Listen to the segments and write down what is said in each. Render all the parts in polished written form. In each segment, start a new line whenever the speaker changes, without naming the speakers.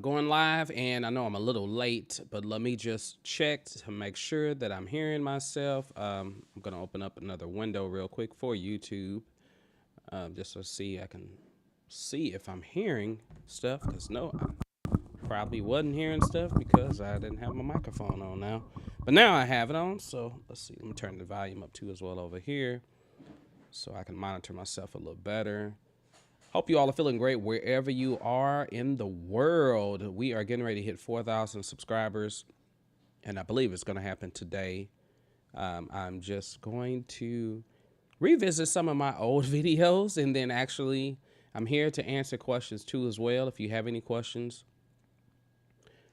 going live, and I know I'm a little late, but let me just check to make sure that I'm hearing myself. I'm going to open up another window real quick for YouTube, just to see I can see if I'm hearing stuff, because no, I probably wasn't hearing stuff because I didn't have my microphone on now. But now I have it on, so let's see. Let me turn the volume up too as well over here so I can monitor myself a little better. Hope you all are feeling great wherever you are in the world. We are getting ready to hit 4,000 subscribers, and I believe it's going to happen today. I'm just going to revisit some of my old videos, and then actually I'm here to answer questions too as well. If you have any questions,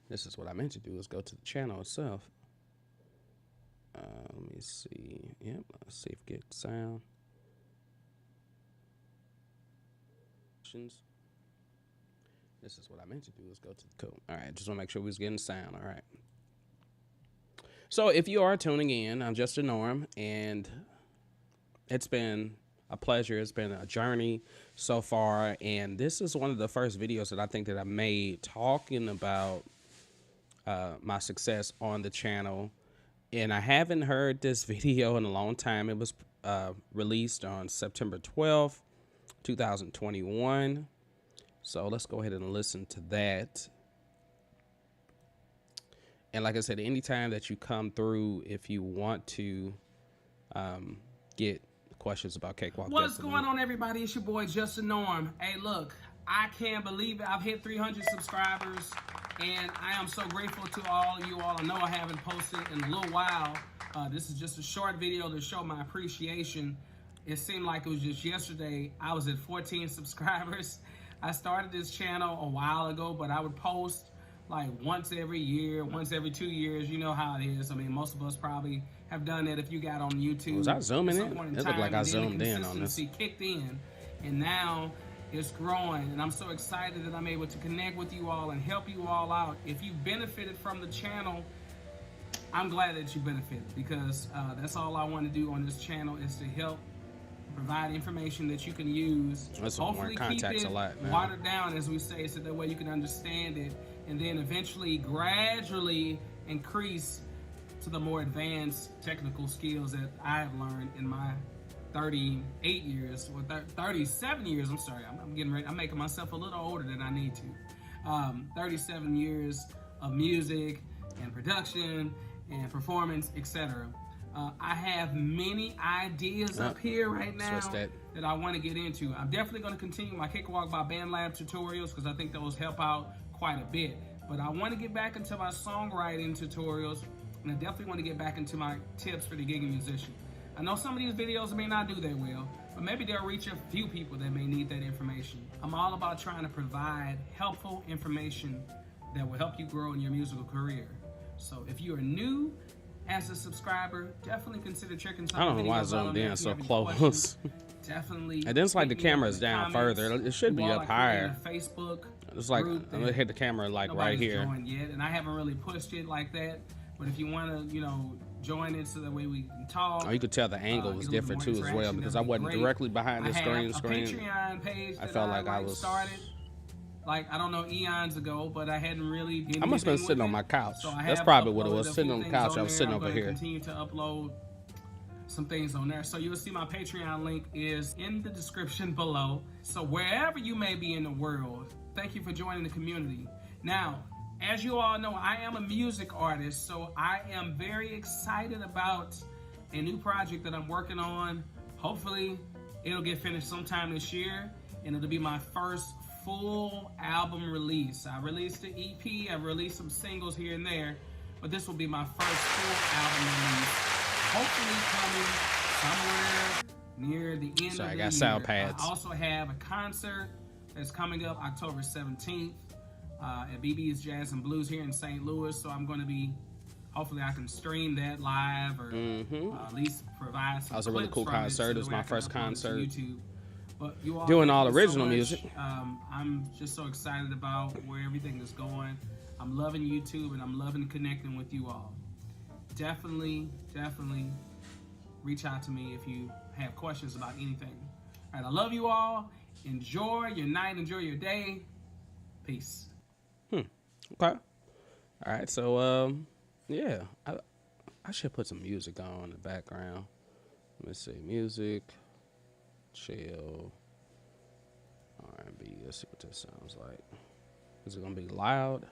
this is what I meant to do, is go to the channel itself. Let me see. Yep, let's see if get sound. This is what I meant to do, is go to the code. All right, just want to make sure we was getting sound. All right. So if you are tuning in, I'm just a Norm, and it's been a pleasure. It's been a journey so far, and this is one of the first videos that I think that I made talking about my success on the channel. And I haven't heard this video in a long time. It was released on September 12th. 2021. So let's go ahead and listen to that. And like I said, anytime that you come through, if you want to get questions about Cakewalk.
What's going on, everybody? It's your boy Just a Norm. Hey, look, I can't believe it. I've hit 300 subscribers, and I am so grateful to all of you all. I know I haven't posted in a little while. This is just a short video to show my appreciation. It seemed like it was just yesterday. I was at 14 subscribers. I started this channel a while ago, but I would post like once every year, once every 2 years. You know how it is. I mean, most of us probably have done it if you got on YouTube.
Was I zooming in? It looked like I zoomed in on this.
Kicked in, and now it's growing. And I'm so excited that I'm able to connect with you all and help you all out. If you benefited from the channel, I'm glad that you benefited, because that's all I want to do on this channel, is to help provide information that you can use.
Hopefully keep it
watered down, as we say, so that way you can understand it, and then eventually gradually increase to the more advanced technical skills that I have learned in my 38 years, or 37 years. I'm sorry, I'm getting ready. I'm making myself a little older than I need to. 37 years of music and production and performance, etc. I have many ideas up here right now that I want to get into. I'm definitely going to continue my Cakewalk by Bandlab tutorials, because I think those help out quite a bit. But I want to get back into my songwriting tutorials, and I definitely want to get back into my tips for the gigging musician. I know some of these videos may not do that well, but maybe they'll reach a few people that may need that information. I'm all about trying to provide helpful information that will help you grow in your musical career. So if you are new as a subscriber, definitely consider checking some.
I don't know why I zoomed in so close.
Definitely.
I didn't like the camera's down further. It should be up higher.
Facebook.
It's like I'm gonna hit the camera like right here.
Yet, and I haven't really pushed it like that. But if you want to, join it so that way we can talk.
Oh, you could tell the angle was different too as well, because I wasn't directly behind the screen.
Patreon page
I felt like I was
started. Like, I don't know, eons ago, but I hadn't really been.
I must have been sitting on my couch. So that's probably what it was. Sitting on the couch, I was sitting over here.
Continue to upload some things on there. So you'll see my Patreon link is in the description below. So wherever you may be in the world, thank you for joining the community. Now, as you all know, I am a music artist, so I am very excited about a new project that I'm working on. Hopefully, it'll get finished sometime this year, and it'll be my first full album release. I released the EP, I've released some singles here and there, but this will be my first full album release. Hopefully coming somewhere near the end of the year.
I got sound pads.
I also have a concert that's coming up October 17th at BB's Jazz and Blues here in St. Louis. So I'm going to be, hopefully I can stream that live, or at least provide some.
That was a really cool concert. It was my first concert.
YouTube. But you all
doing all original music.
I'm just so excited about where everything is going. I'm loving YouTube, and I'm loving connecting with you all. Definitely reach out to me if you have questions about anything. All right, I love you all. Enjoy your night. Enjoy your day. Peace.
Okay. All right. So yeah, I should put some music on in the background. Let me see, music, chill, R&B. Let's see what this sounds like. Is it gonna be loud?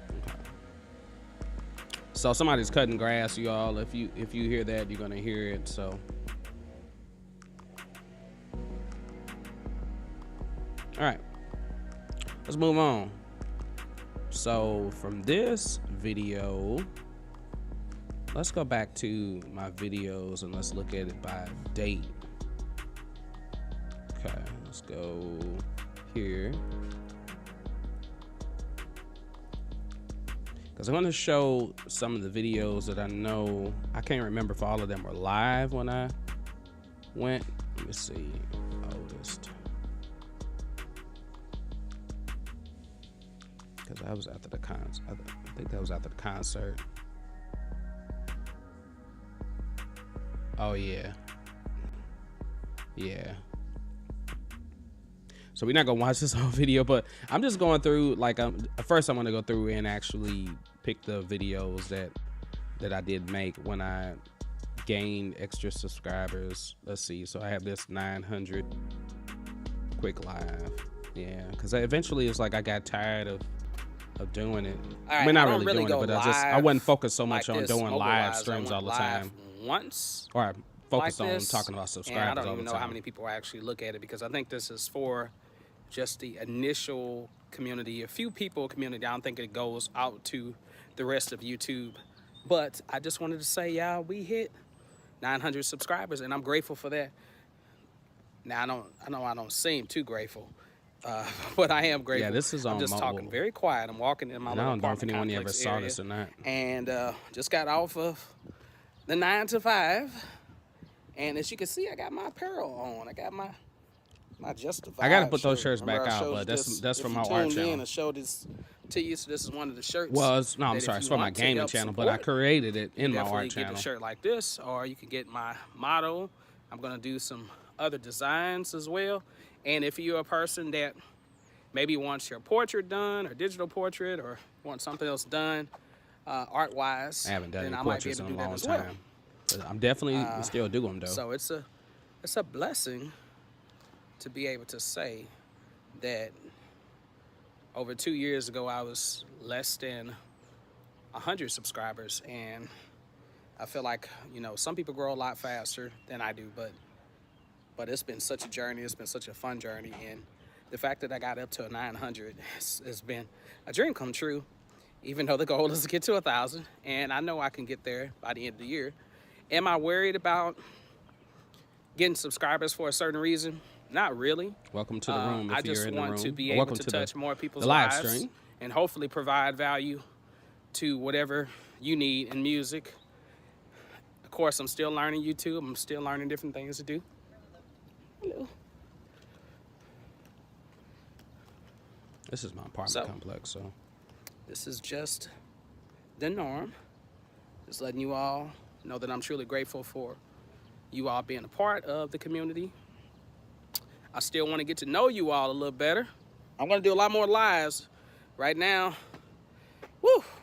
Okay. So somebody's cutting grass, y'all. If you hear that, you're gonna hear it. So, all right, let's move on. So from this video, let's go back to my videos and let's look at it by date. Okay, let's go here. Because I'm going to show some of the videos that I know, I can't remember if all of them were live when I went. Let me see, oldest. Because that was after the concert. I think that was after the concert. Oh, yeah. Yeah. So we're not gonna watch this whole video, but I'm just going through, like, first I'm gonna go through and actually pick the videos that I did make when I gained extra subscribers. Let's see. So I have this 900 quick live. Yeah, because eventually it's like I got tired of doing it.
All right,
we're not
I don't
really doing it, but I wasn't focused so much
like
on
this
doing live
mobile-wise.
streams
I
all the
went live
time.
once.
Or I focused
like
on
this,
talking about
and
subscribers
I don't
all
even
the
know
time.
how many people actually look at it, because I think this is for just the initial community, a few people community. I don't think it goes out to the rest of YouTube. But I just wanted to say, yeah, we hit 900 subscribers, and I'm grateful for that. Now I know I don't seem too grateful, but I am grateful.
Yeah, this is on
I'm just
mobile.
talking very quiet. I'm walking in my
And I
little
don't know if
apartment
anyone ever
complex
saw
area,
this or not.
and just got off of the 9 to 5. And as you can see, I got my apparel on. I got my Justified.
I gotta put those
shirt.
shirts back
Remember, I
out,
showed
but
this,
that's from my
if you
art
tuned
channel.
in, I showed this to you. So this is one of the shirts.
Well, no, I'm
that
sorry,
if
it's
you
for my
want to
gaming
help
channel, but I
support,
created it in my
definitely
art channel.
get a shirt like this, or you can get my motto. I'm gonna do some other designs as well. And if you're a person that maybe wants your portrait done, or digital portrait, or want something else done art-wise,
I haven't done
then
any
I might be
portraits
able
in
to
a
do that
long
as well.
time. But I'm definitely still do them though.
So it's a blessing to be able to say that over 2 years ago I was less than 100 subscribers, and I feel like, you know, some people grow a lot faster than I do, but it's been such a journey. It's been such a fun journey, and the fact that I got up to 900 has been a dream come true. Even though the goal is to get to 1,000, and I know I can get there by the end of the year. Am I worried about getting subscribers for a certain reason? Not really.
Welcome to the room. If
I just
you're in the
want
room.
to be
Or
able
welcome
to
the
touch more people's
live
lives
stream.
and hopefully provide value to whatever you need in music. Of course, I'm still learning YouTube. I'm still learning different things to do. Hello.
This is my apartment
So-
complex, so
This is just the norm. Just letting you all know that I'm truly grateful for you all being a part of the community. I still want to get to know you all a little better. I'm going to do a lot more lives. Right now,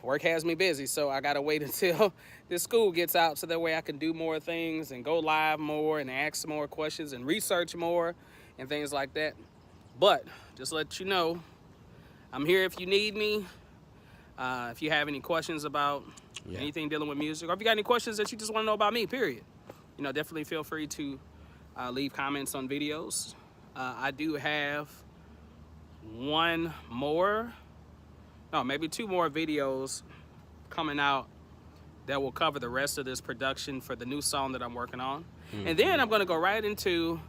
work has me busy, so I got to wait until this school gets out so that way I can do more things and go live more and ask more questions and research more and things like that. But just to let you know, I'm here if you need me. If you have any questions about anything dealing with music, or if you got any questions that you just want to know about me, period, you know, definitely feel free to leave comments on videos. I do have maybe 2 more videos coming out that will cover the rest of this production for the new song that I'm working on. Mm-hmm. And then I'm going to go right into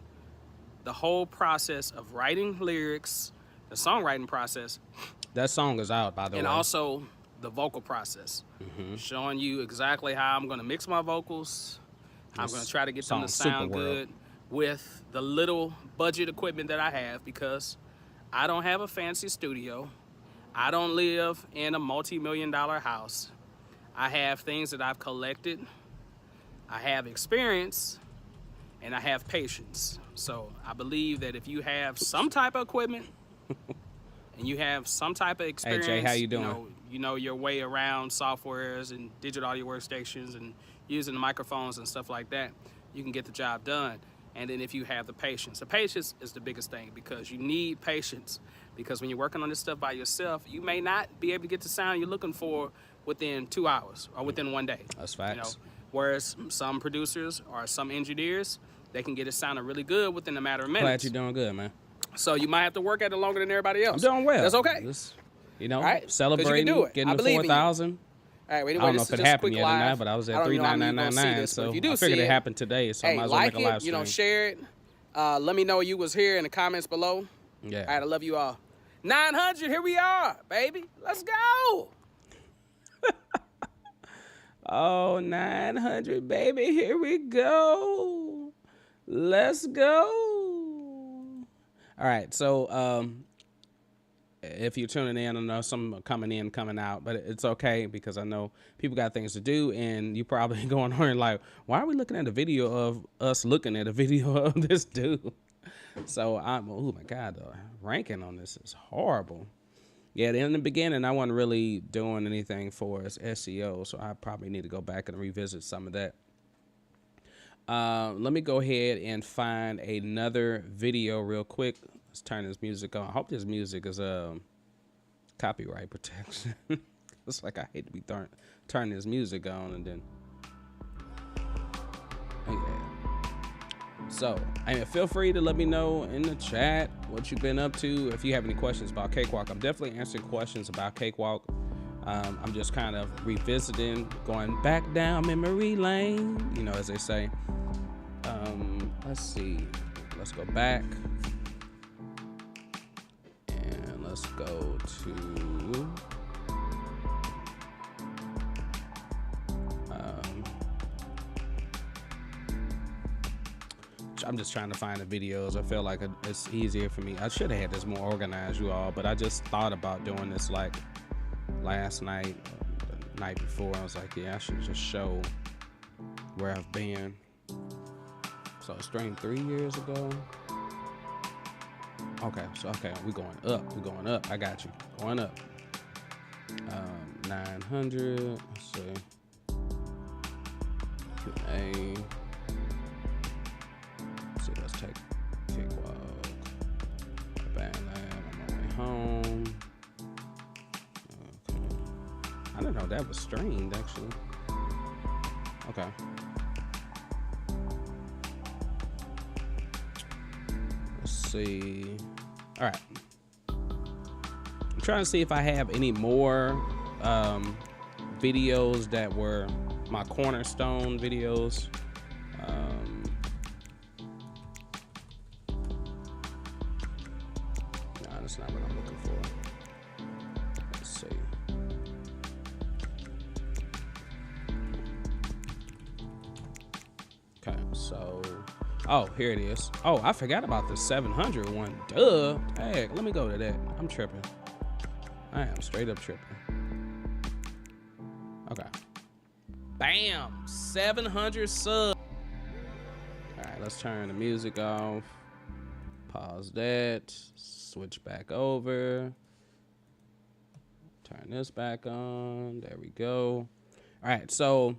the whole process of writing lyrics, the songwriting process.
that song is out, by the way.
And also the vocal process, showing you exactly how I'm going to mix my vocals, how I'm going to try to get them to sound good with the little budget equipment that I have, because I don't have a fancy studio. I don't live in a multi-million-dollar house. I have things that I've collected. I have experience, and I have patience. So I believe that if you have some type of equipment and you have some type of experience,
Hey Jay, how you doing?
You know your way around softwares and digital audio workstations and using the microphones and stuff like that, you can get the job done. And then if you have the patience is the biggest thing, because you need patience. Because when you're working on this stuff by yourself, you may not be able to get the sound you're looking for within 2 hours or within 1 day.
That's facts.
Whereas some producers or some engineers, they can get it sounding really good within a matter of minutes.
Glad you're doing good, man.
So you might have to work at it longer than everybody else.
I'm doing well.
That's okay.
Right. Celebrating, getting the 4,000.
All right, anyway,
I don't know if it happened yet or not, but I was at 39999, so I figured it happened today, so I might as well make a live stream.
Share it. Let me know you was here in the comments below.
Yeah.
All right, I love you all. 900, here we are, baby. Let's go.
Oh, 900, baby, here we go. Let's go. All right, so if you're tuning in, I know some are coming in, coming out, but it's okay because I know people got things to do, and you probably going on like, why are we looking at a video of us looking at a video of this dude? So oh my God, the ranking on this is horrible. Yeah, in the beginning, I wasn't really doing anything for us SEO, so I probably need to go back and revisit some of that. Let me go ahead and find another video real quick. Let's turn this music on. I hope this music is copyright protection. It's like I hate to be turning this music on and then. Okay. So, feel free to let me know in the chat what you've been up to. If you have any questions about Cakewalk, I'm definitely answering questions about Cakewalk. I'm just kind of revisiting, going back down memory lane, as they say. Let's see. Let's go back. And let's go to... I'm just trying to find the videos. I feel like it's easier for me. I should have had this more organized, you all, but I just thought about doing this like last night, the night before. I was like, yeah, I should just show where I've been. So I streamed 3 years ago. Okay, we're going up. We're going up. I got you. Going up. 900. Let's see. Q&A. Let's take Cakewalk, Bandlab, I'm on my way home. Okay. I didn't know that was streamed, actually. Okay. Let's see. All right. I'm trying to see if I have any more videos that were my cornerstone videos. That's not what I'm looking for. Let's see. Okay, so, here it is. Oh, I forgot about the 700 one. Duh. Hey, let me go to that. I'm tripping. I am straight up tripping. Okay. Bam! 700 subs. All right, let's turn the music off. Pause that. Switch back over. Turn this back on. There we go. All right, so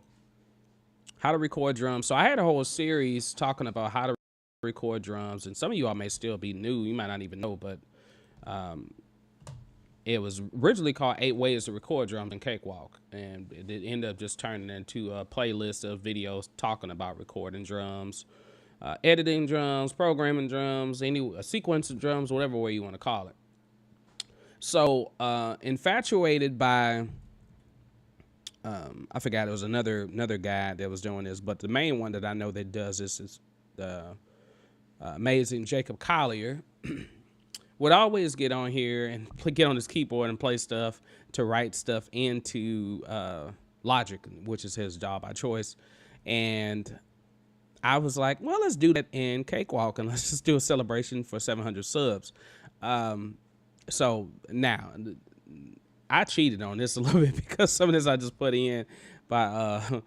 how to record drums. So I had a whole series talking about how to record drums, and some of you all may still be new. You might not even know, but it was originally called 8 Ways to Record Drums in Cakewalk, and it ended up just turning into a playlist of videos talking about recording drums, editing drums, programming drums, a sequence of drums, whatever way you want to call it. So infatuated by, I forgot, it was another guy that was doing this, but the main one that I know that does this is the amazing Jacob Collier. Would always get on here and get on his keyboard and play stuff to write stuff into Logic, which is his job by choice. And I was like, well, let's do that in Cakewalk and let's just do a celebration for 700 subs. So now I cheated on this a little bit because some of this I just put in, by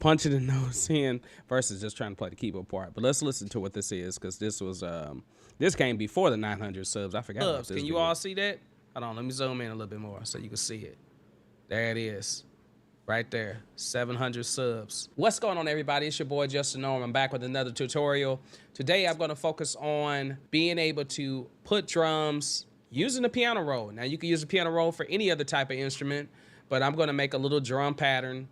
punching the notes in versus just trying to play the keyboard part. But let's listen to what this is, because this was this came before the 900 subs. I forgot about this.
Can you all see that? Hold on, let me zoom in a little bit more so you can see it. There it is. Right there, 700 subs. What's going on, everybody? It's your boy, Justin Norm. I'm back with another tutorial. Today, I'm gonna focus on being able to put drums using the piano roll. Now, you can use the piano roll for any other type of instrument, but I'm gonna make a little drum pattern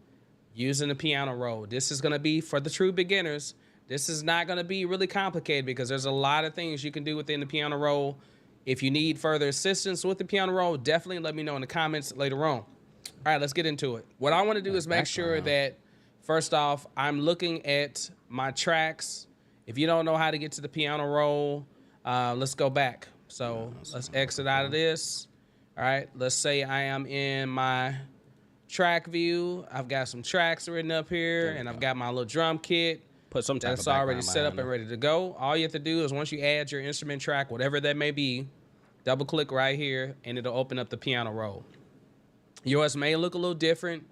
using the piano roll. This is gonna be for the true beginners. This is not gonna be really complicated because there's a lot of things you can do within the piano roll. If you need further assistance with the piano roll, definitely let me know in the comments later on. All right, let's get into it. What I want to do is make sure that, first off, I'm looking at my tracks. If you don't know how to get to the piano roll, let's go back. So let's exit out of this. All right, let's say I am in my track view. I've got some tracks written up here, and I've got my little drum kit.
Put some type
that's
of
already set up and ready to go. All you have to do is once you add your instrument track, whatever that may be, double click right here, and it'll open up the piano roll. Yours may look a little different.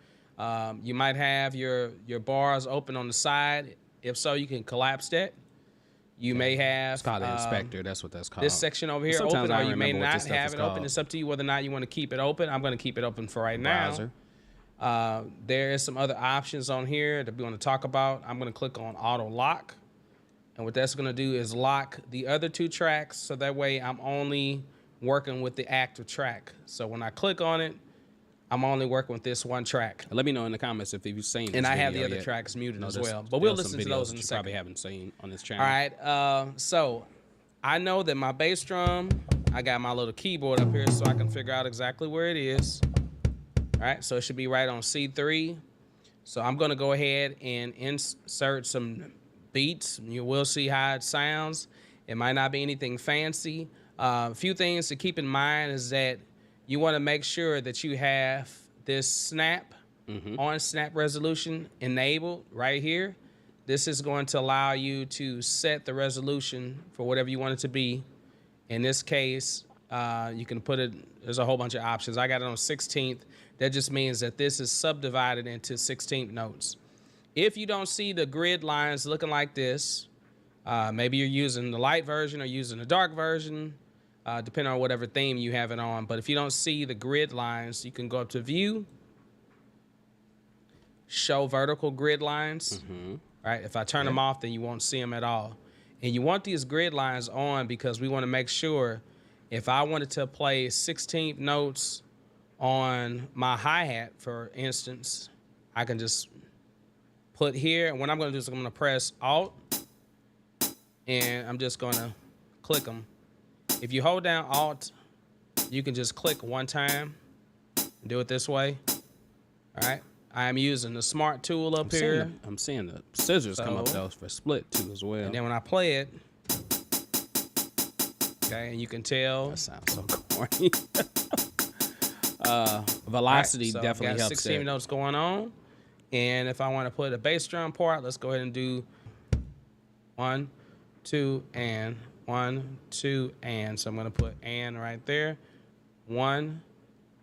You might have your bars open on the side. If so, you can collapse that. You may have...
It's called an inspector. That's what that's called.
This section over here open, or you may not have it open. It's up to you whether or not you want to keep it open. I'm going to keep it open for right now. There is some other options on here that we want to talk about. I'm going to click on auto lock. And what that's going to do is lock the other two tracks. So that way I'm only working with the active track. So when I click on it, I'm only working with this one track.
Let me know in the comments if you've seen this.
And I have the other tracks muted as well. But we'll listen to those in a second.
Probably haven't seen on this channel.
All right. So I know that my bass drum, I got my little keyboard up here so I can figure out exactly where it is. All right. So it should be right on C3. So I'm going to go ahead and insert some beats. You will see how it sounds. It might not be anything fancy. A few things to keep in mind is that you want to make sure that you have this snap on snap resolution enabled right here. This is going to allow you to set the resolution for whatever you want it to be. In this case, you can put it, there's a whole bunch of options. I got it on 16th. That just means that this is subdivided into 16th notes. If you don't see the grid lines looking like this, maybe you're using the light version or using the dark version, depending on whatever theme you have it on. But if you don't see the grid lines, you can go up to View, Show Vertical Grid Lines. Right? If I turn them off, then you won't see them at all. And you want these grid lines on because we want to make sure if I wanted to play 16th notes on my hi-hat, for instance, I can just put here. And what I'm going to do is I'm going to press Alt, and I'm just going to click them. If you hold down Alt, you can just click one time and do it this way. All right. I am using the Smart tool up here.
I'm seeing the scissors come up though for split too as well.
And then when I play it, okay, and you can tell.
That sounds so corny. Velocity
right, so
definitely
got
helps
16
there.
notes going on. And if I want to put a bass drum part, let's go ahead and do 1, 2, and 1, 2, and. So I'm going to put and right there. 1,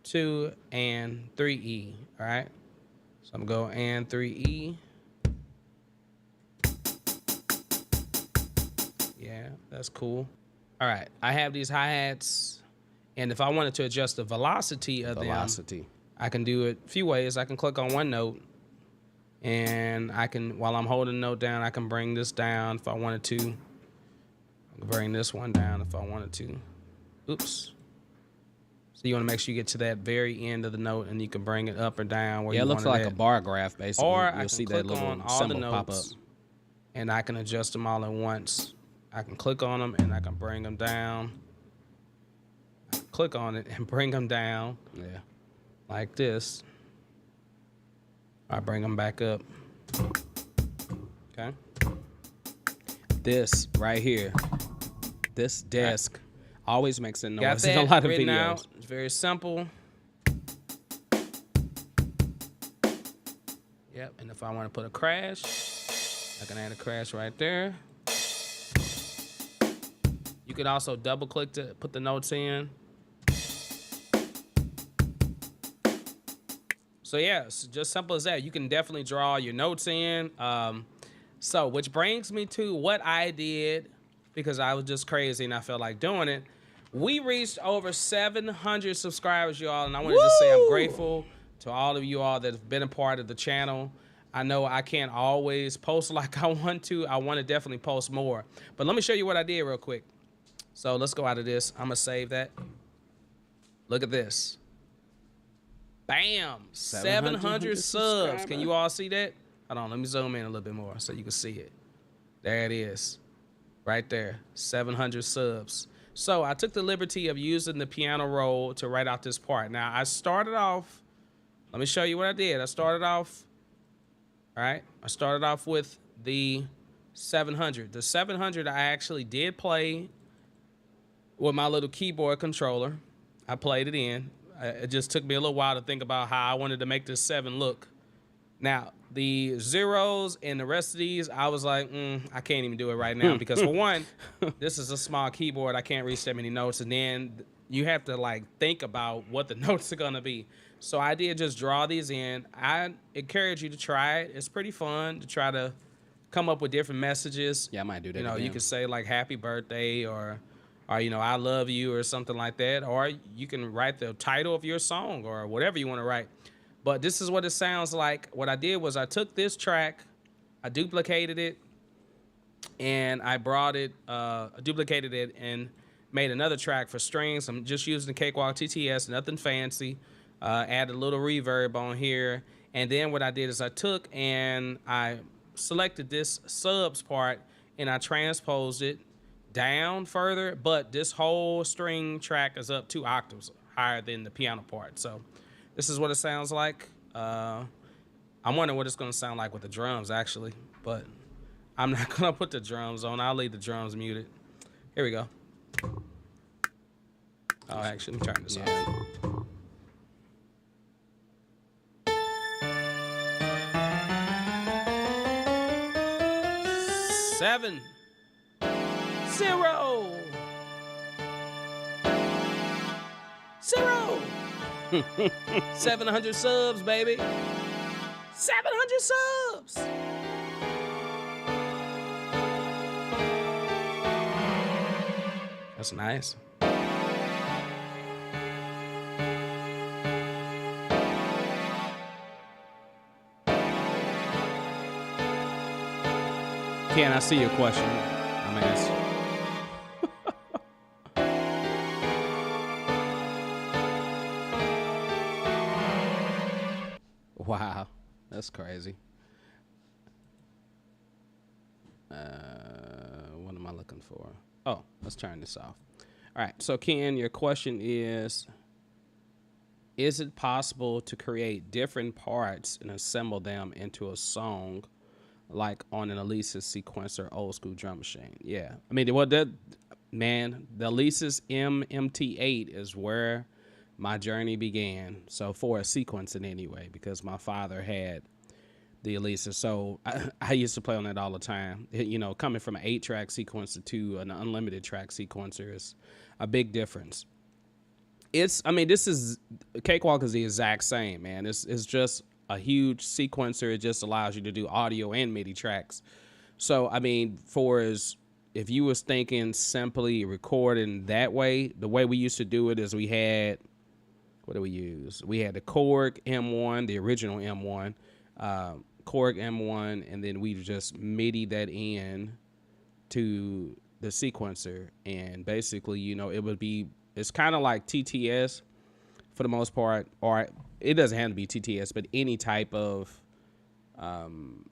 2, and 3E. All right. So I'm going to go and 3E. Yeah, that's cool. All right. I have these hi-hats. And if I wanted to adjust the velocity of them, I can do it a few ways. I can click on one note. And I can, while I'm holding the note down, I can bring this down if I wanted to. I can bring this one down if I wanted to. Oops. So you want to make sure you get to that very end of the note, and you can bring it up or down. Where
yeah,
you
it looks like a bar graph, basically.
Or
You'll
I can
see
click
that little
on all the
symbol pop up.
notes, and I can adjust them all at once. I can click on them, and I can bring them down. I can click on it and bring them down.
Yeah.
Like this. I bring them back up. Okay.
This right here, this desk always makes a noise.
Got that
in a lot of
written
videos.
out. It's very simple. Yep. And if I want to put a crash, I can add a crash right there. You can also double click to put the notes in.
So yeah, it's just simple as that. You can definitely draw your notes in. So which brings me to what I did because I was just crazy and I felt like doing it. We reached over 700 subscribers, y'all, and I want to just say I'm
Woo!
grateful to all of you all that have been a part of the channel. I know I can't always post like I want to. I want to definitely post more. But let me show you what I did real quick. So let's go out of this. I'm going to save that. Look at this. Bam! 700 subs. Can you all see that? Hold on, let me zoom in a little bit more so you can see it. There it is. Right there. 700 subs. So I took the liberty of using the piano roll to write out this part. Now, I started off, let me show you what I did. I started off with the 700. The 700 I actually did play with my little keyboard controller. I played it in. It just took me a little while to think about how I wanted to make this 7 look. Now, the zeros and the rest of these, I was like, I can't even do it right now because for one, this is a small keyboard. I can't reach that many notes. And then you have to like think about what the notes are going to be. So I did just draw these in. I encourage you to try it. It's pretty fun to try to come up with different messages.
Yeah, I might do that.
You know,
again.
you could say like happy birthday or you know, I love you or something like that. Or you can write the title of your song or whatever you want to write. But this is what it sounds like. What I did was I took this track, I duplicated it, and I brought it, duplicated it, and made another track for strings. I'm just using the Cakewalk TTS, nothing fancy. Add a little reverb on here. And then what I did is I took and I selected this subs part and I transposed it down further. But this whole string track is up 2 octaves higher than the piano part. So this is what it sounds like. I'm wondering what it's going to sound like with the drums, actually. But I'm not going to put the drums on. I'll leave the drums muted. Here we go. Oh, actually, let me turn this off. 7, 0, 0. 700 subs, baby. 700 subs. That's nice. Ken, I see your question. I'm asking.
Wow, that's crazy.
What am I looking for? Oh, let's turn this off. All right. So, Ken, your question is it possible to create different parts and assemble them into a song like on an Alesis sequencer old school drum machine? Yeah. I mean, the Alesis MMT8 is where my journey began. So for a sequencing anyway, because my father had the Alesis. So I used to play on that all the time. You know, coming from an 8-track sequencer to an unlimited track sequencer is a big difference. This is, Cakewalk is the exact same, man. It's just a huge sequencer. It just allows you to do audio and MIDI tracks. So, I mean, if you was thinking simply recording that way, the way we used to do it is we had, what do we use? We had the Korg M1, the original M1, Korg M1, and then we just MIDI that in to the sequencer. And basically, you know, it's kind of like TTS for the most part, or it doesn't have to be TTS, but any type of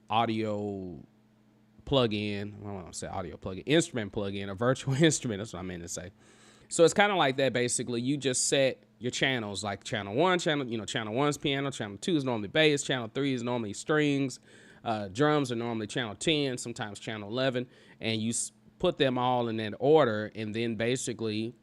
audio plug-in, I don't want to say audio plug-in, instrument plug-in, a virtual instrument, that's what I meant to say. So it's kind of like that, basically. You just set your channels, like channel 1, channel 1's piano, channel 2 is normally bass, channel 3 is normally strings, drums are normally channel 10, sometimes channel 11, and you put them all in that order, and then basically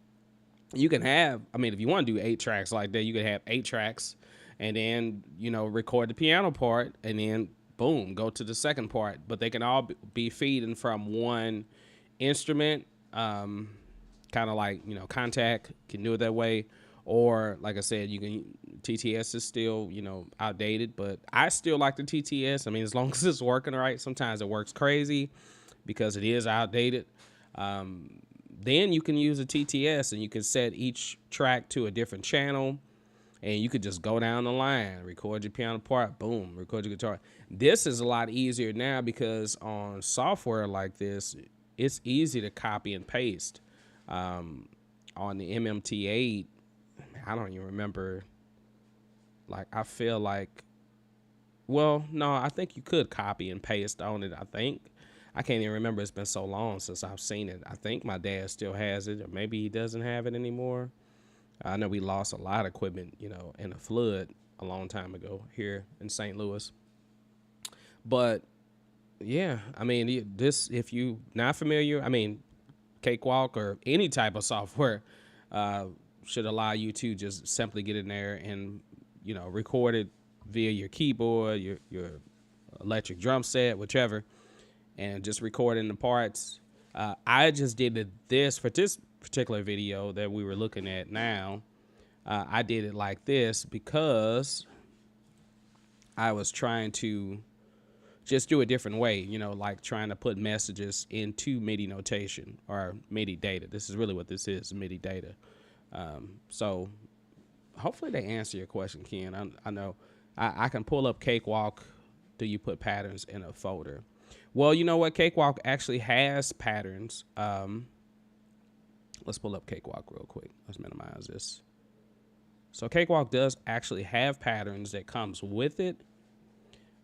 you can have, I mean, if you want to do 8 tracks like that, you could have 8 tracks, and then, you know, record the piano part, and then, boom, go to the second part. But they can all be feeding from one instrument, kind of like, you know, Contact can do it that way. Or, like I said, you can TTS is still, you know, outdated, but I still like the TTS. I mean, as long as it's working right. Sometimes it works crazy because it is outdated. Then you can use a TTS and you can set each track to a different channel, and you could just go down the line, record your piano part, boom, record your guitar. This is a lot easier now because on software like this, it's easy to copy and paste. On the MMT8, I don't even remember. Like, I feel like, well, no, I think you could copy and paste on it. I can't even remember. It's been so long since I've seen it. I think my dad still has it, or maybe he doesn't have it anymore. I know we lost a lot of equipment, you know, in a flood a long time ago here in St. Louis. But yeah, I mean, this, if you not familiar, I mean, Cakewalk or any type of software should allow you to just simply get in there and, you know, record it via your keyboard, your electric drum set, whichever, and just record in the parts. I just did this for this particular video that we were looking at now. I did it like this because I was trying to just do a different way, you know, like trying to put messages into MIDI notation or MIDI data. This is really what this is, MIDI data. So hopefully they answer your question, Ken. I know I can pull up Cakewalk. Do you put patterns in a folder? Well, you know what? Cakewalk actually has patterns. Let's pull up Cakewalk real quick. Let's minimize this. So Cakewalk does actually have patterns that comes with it.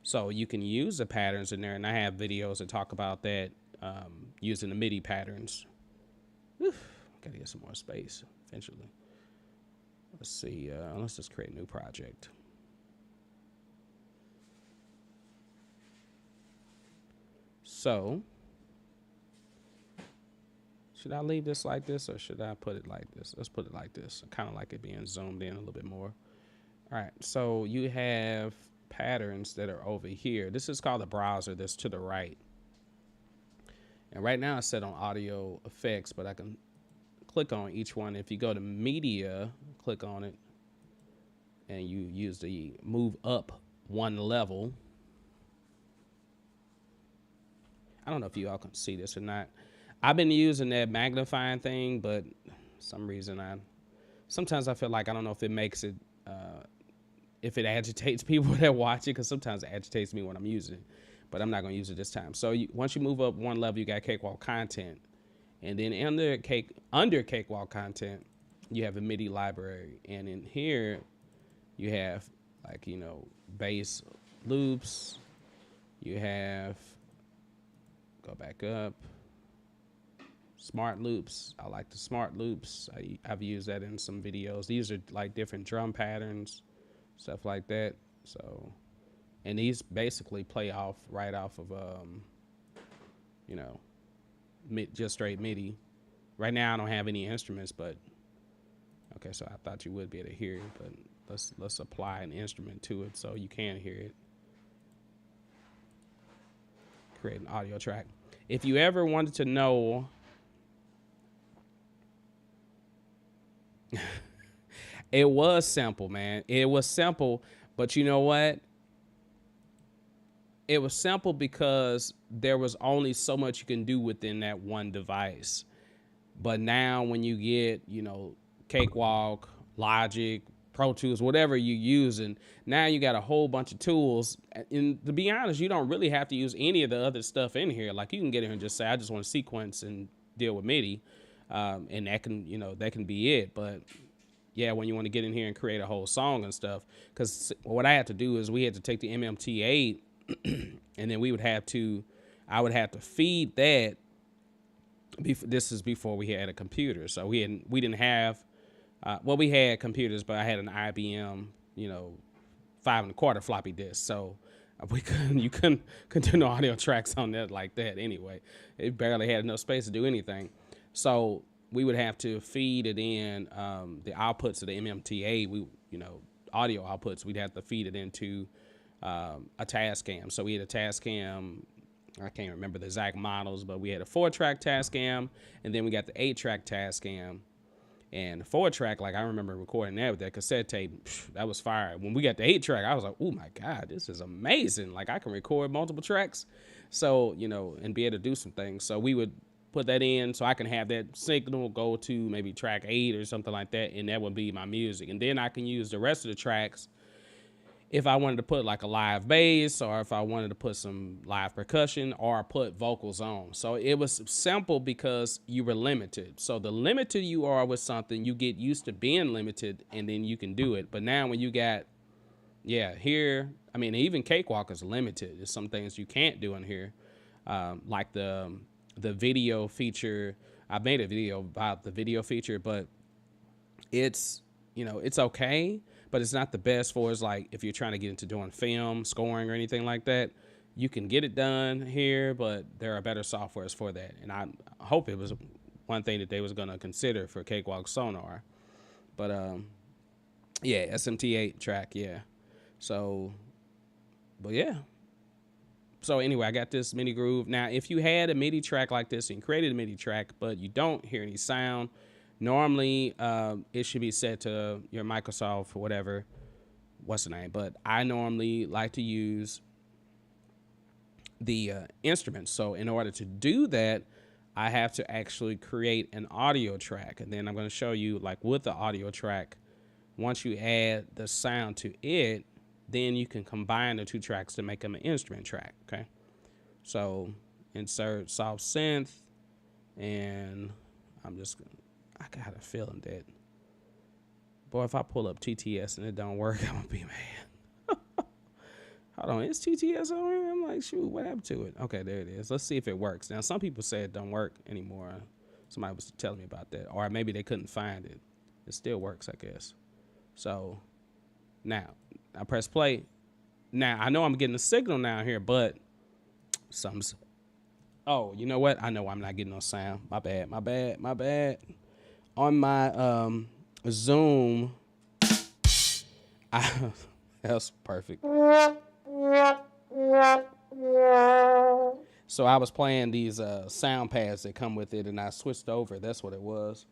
So you can use the patterns in there, and I have videos that talk about that using the MIDI patterns. Gotta get some more space eventually. Let's see. Let's just create a new project. So should I leave this like this, or should I put it like this? Let's put it like this. I kind of like it being zoomed in a little bit more. All right. So you have patterns that are over here. This is called the browser that's to the right. And right now it's set on audio effects, but I can click on each one. If you go to media, click on it, and you use the move up one level. I don't know if you all can see this or not. I've been using that magnifying thing, but some reason sometimes I feel like, I don't know if it makes it, if it agitates people that watch it, because sometimes it agitates me when I'm using it, but I'm not going to use it this time. So once you move up one level, you got Cakewalk content, and then under Cakewalk content, you have a MIDI library, and in here you have, like, you know, bass loops. You have, go back up, smart loops. I like the smart loops. I've used that in some videos. These are like different drum patterns, stuff like that. So, and these basically play right off of, you know, just straight MIDI. Right now I don't have any instruments, but okay, so I thought you would be able to hear it, but let's apply an instrument to it so you can hear it. Create an audio track. If you ever wanted to know it was simple, man. It was simple, but you know what? It was simple because there was only so much you can do within that one device. But now when you get, you know, Cakewalk, Logic, Pro Tools, whatever you're using, now you got a whole bunch of tools. And to be honest, you don't really have to use any of the other stuff in here. Like, you can get in here and just say, I just want to sequence and deal with MIDI. And that can, you know, that can be it. But yeah, when you want to get in here and create a whole song and stuff, because what I had to do is we had to take the MMT8 and then I would have to feed that. This is before we had a computer. So we didn't have, well, we had computers, but I had an IBM, you know, 5 1/4 floppy disk. So you couldn't do no audio tracks on that like that anyway. It barely had enough space to do anything. So we would have to feed it in, the outputs of the MMT8, audio outputs, we'd have to feed it into a Tascam. So we had a Tascam, I can't remember the exact models, but we had a 4-track Tascam, and then we got the 8-track Tascam. And 4-track, like I remember recording that with that cassette tape, that was fire. When we got the 8-track, I was like, oh my God, this is amazing. Like I can record multiple tracks. So, you know, and be able to do some things. So we would put that in so I can have that signal go to maybe track 8 or something like that. And that would be my music. And then I can use the rest of the tracks if I wanted to put like a live bass, or if I wanted to put some live percussion, or put vocals on. So it was simple because you were limited. So the limited you are with something, you get used to being limited and then you can do it. But now when you got, here, I mean, even Cakewalk is limited. There's some things you can't do in here. Like the video feature. I made a video about the video feature, but it's, it's okay, but it's not the best for us. Like if you're trying to get into doing film, scoring, or anything like that, you can get it done here, but there are better softwares for that. And I hope it was one thing that they was going to consider for Cakewalk Sonar. But SMT8 track, yeah. So, but yeah. So anyway, I got this MIDI groove. Now, if you had a MIDI track like this and created a MIDI track, but you don't hear any sound, normally it should be set to your Microsoft or whatever, what's the name? But I normally like to use the instruments. So in order to do that, I have to actually create an audio track. And then I'm going to show you, like with the audio track, once you add the sound to it, then you can combine the two tracks to make them an instrument track, okay? So insert soft synth, and I got a feeling that, boy, if I pull up TTS and it don't work, I'm gonna be mad. Hold on, is TTS on here? I'm like, shoot, what happened to it? Okay, there it is. Let's see if it works. Now, some people say it don't work anymore. Somebody was telling me about that. Or maybe they couldn't find it. It still works, I guess. So now I press play. Now I know I'm getting a signal now here, but something's, oh, you know what? I know I'm not getting no sound. My bad. On my Zoom, that's perfect. So I was playing these sound pads that come with it, and I switched over. That's what it was.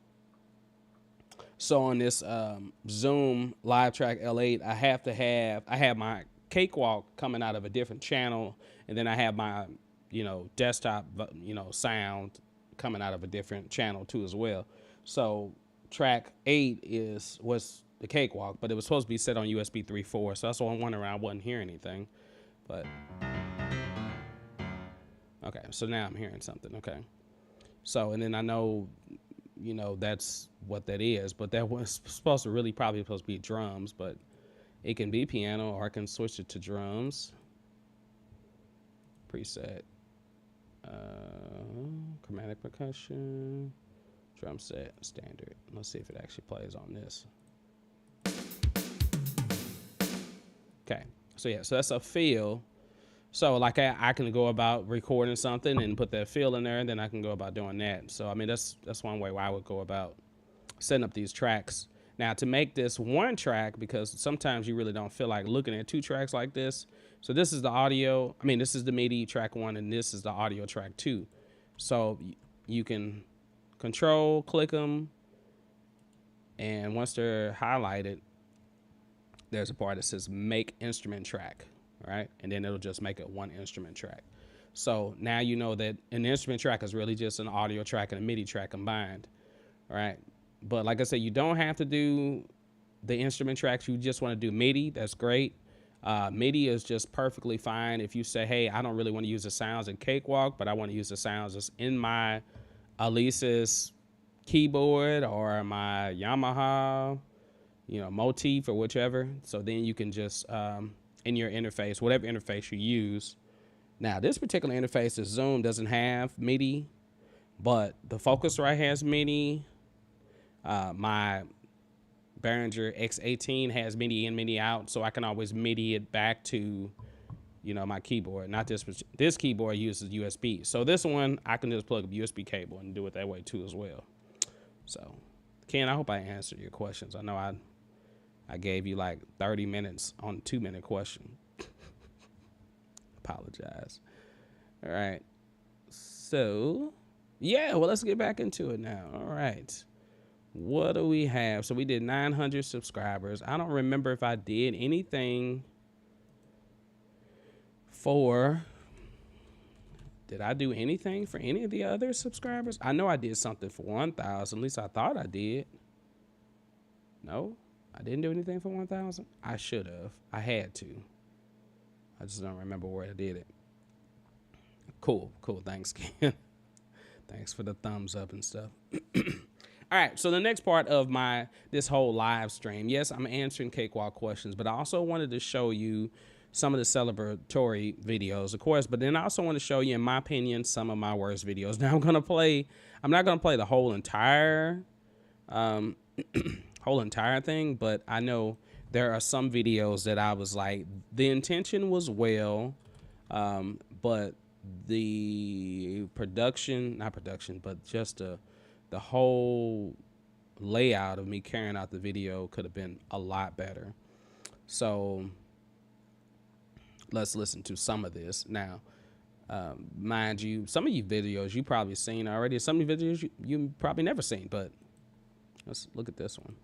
So on this Zoom Live Track L8, I have my Cakewalk coming out of a different channel, and then I have my, desktop, sound coming out of a different channel too as well. So track 8 was the Cakewalk, but it was supposed to be set on USB 3.4, so that's why I'm wondering I wasn't hearing anything. But okay, so now I'm hearing something. Okay, so and then I know, that's what that is, but that was probably supposed to be drums, but it can be piano, or I can switch it to drums. Preset, chromatic percussion, drum set, standard. Let's see if it actually plays on this. Okay, so yeah, so that's a feel. So like I can go about recording something and put that feel in there, and then I can go about doing that. So I mean that's one way where I would go about setting up these tracks. Now to make this one track, because sometimes you really don't feel like looking at two tracks like this. So this is the audio. I mean, this is the MIDI track 1, and this is the audio track 2. So you can control click them, and once they're highlighted, there's a part that says make instrument track. All right, and then it'll just make it one instrument track. So now you know that an instrument track is really just an audio track and a MIDI track combined. All right, but like I said, you don't have to do the instrument tracks. You just want to do MIDI. That's great. MIDI is just perfectly fine if you say, hey, I don't really want to use the sounds in Cakewalk, but I want to use the sounds just in my Alesis keyboard or my Yamaha, motif or whichever. So then you can just in your interface, whatever interface you use. Now, this particular interface, the Zoom, doesn't have MIDI, but the Focusrite has MIDI. My Behringer X18 has MIDI in, MIDI out, so I can always MIDI it back to, my keyboard. Not this keyboard uses USB. So this one, I can just plug a USB cable and do it that way too as well. So, Ken, I hope I answered your questions. I know I gave you like 30 minutes on a 2-minute question. Apologize. All right. So, yeah, well, let's get back into it now. All right. What do we have? So we did 900 subscribers. I don't remember if I did anything for... Did I do anything for any of the other subscribers? I know I did something for 1,000. At least I thought I did. No, I didn't do anything for 1,000. I should have. I had to. I just don't remember where I did it. Cool. Thanks, Ken. Thanks for the thumbs up and stuff. All right, so the next part of this whole live stream, yes, I'm answering Cakewalk questions, but I also wanted to show you some of the celebratory videos, of course, but then I also want to show you, in my opinion, some of my worst videos. Now I'm not going to play the whole entire thing, but I know there are some videos that I was like, the intention was well, but the but just the whole layout of me carrying out the video could have been a lot better. So let's listen to some of this. Now, mind you, some of you videos you probably seen already. Some of the videos you probably never seen, but let's look at this one.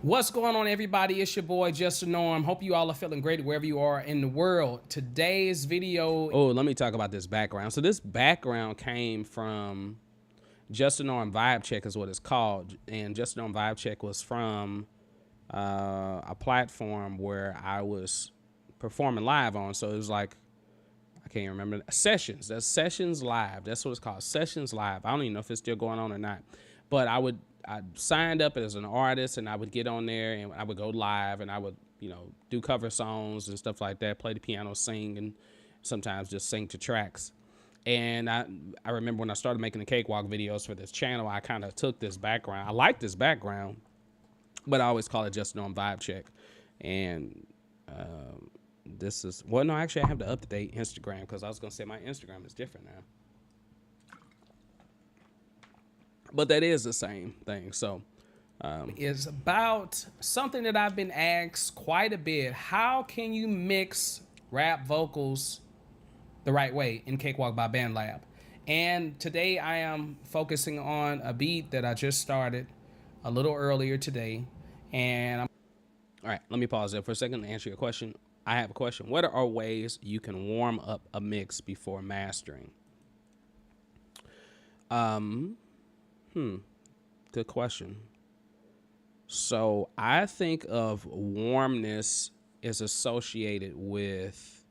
What's going on, everybody? It's your boy, Just a Norm. Hope you all are feeling great wherever you are in the world. Today's video... Oh, let me talk about this background. So this background came from Just a Norm Vibe Check is what it's called. And Just a Norm Vibe Check was from a platform where I was performing live on. So it was like, I can't remember, Sessions. That's Sessions Live. That's what it's called, Sessions Live. I don't even know if it's still going on or not. But I signed up as an artist, and I would get on there and I would go live, and I would, do cover songs and stuff like that, play the piano, sing, and sometimes just sing to tracks. And I remember when I started making the Cakewalk videos for this channel, I kind of took this background. I like this background, but I always call it Just On Vibe Check. And this is, well, no, actually I have the up-to-date Instagram, because I was going to say my Instagram is different now. But that is the same thing. So it's about something that I've been asked quite a bit. How can you mix rap vocals the right way in Cakewalk by Bandlab? And today I am focusing on a beat that I just started a little earlier today. And all right, let me pause there for a second to answer your question. I have a question. What are ways you can warm up a mix before mastering? Good question. So I think of warmness is associated with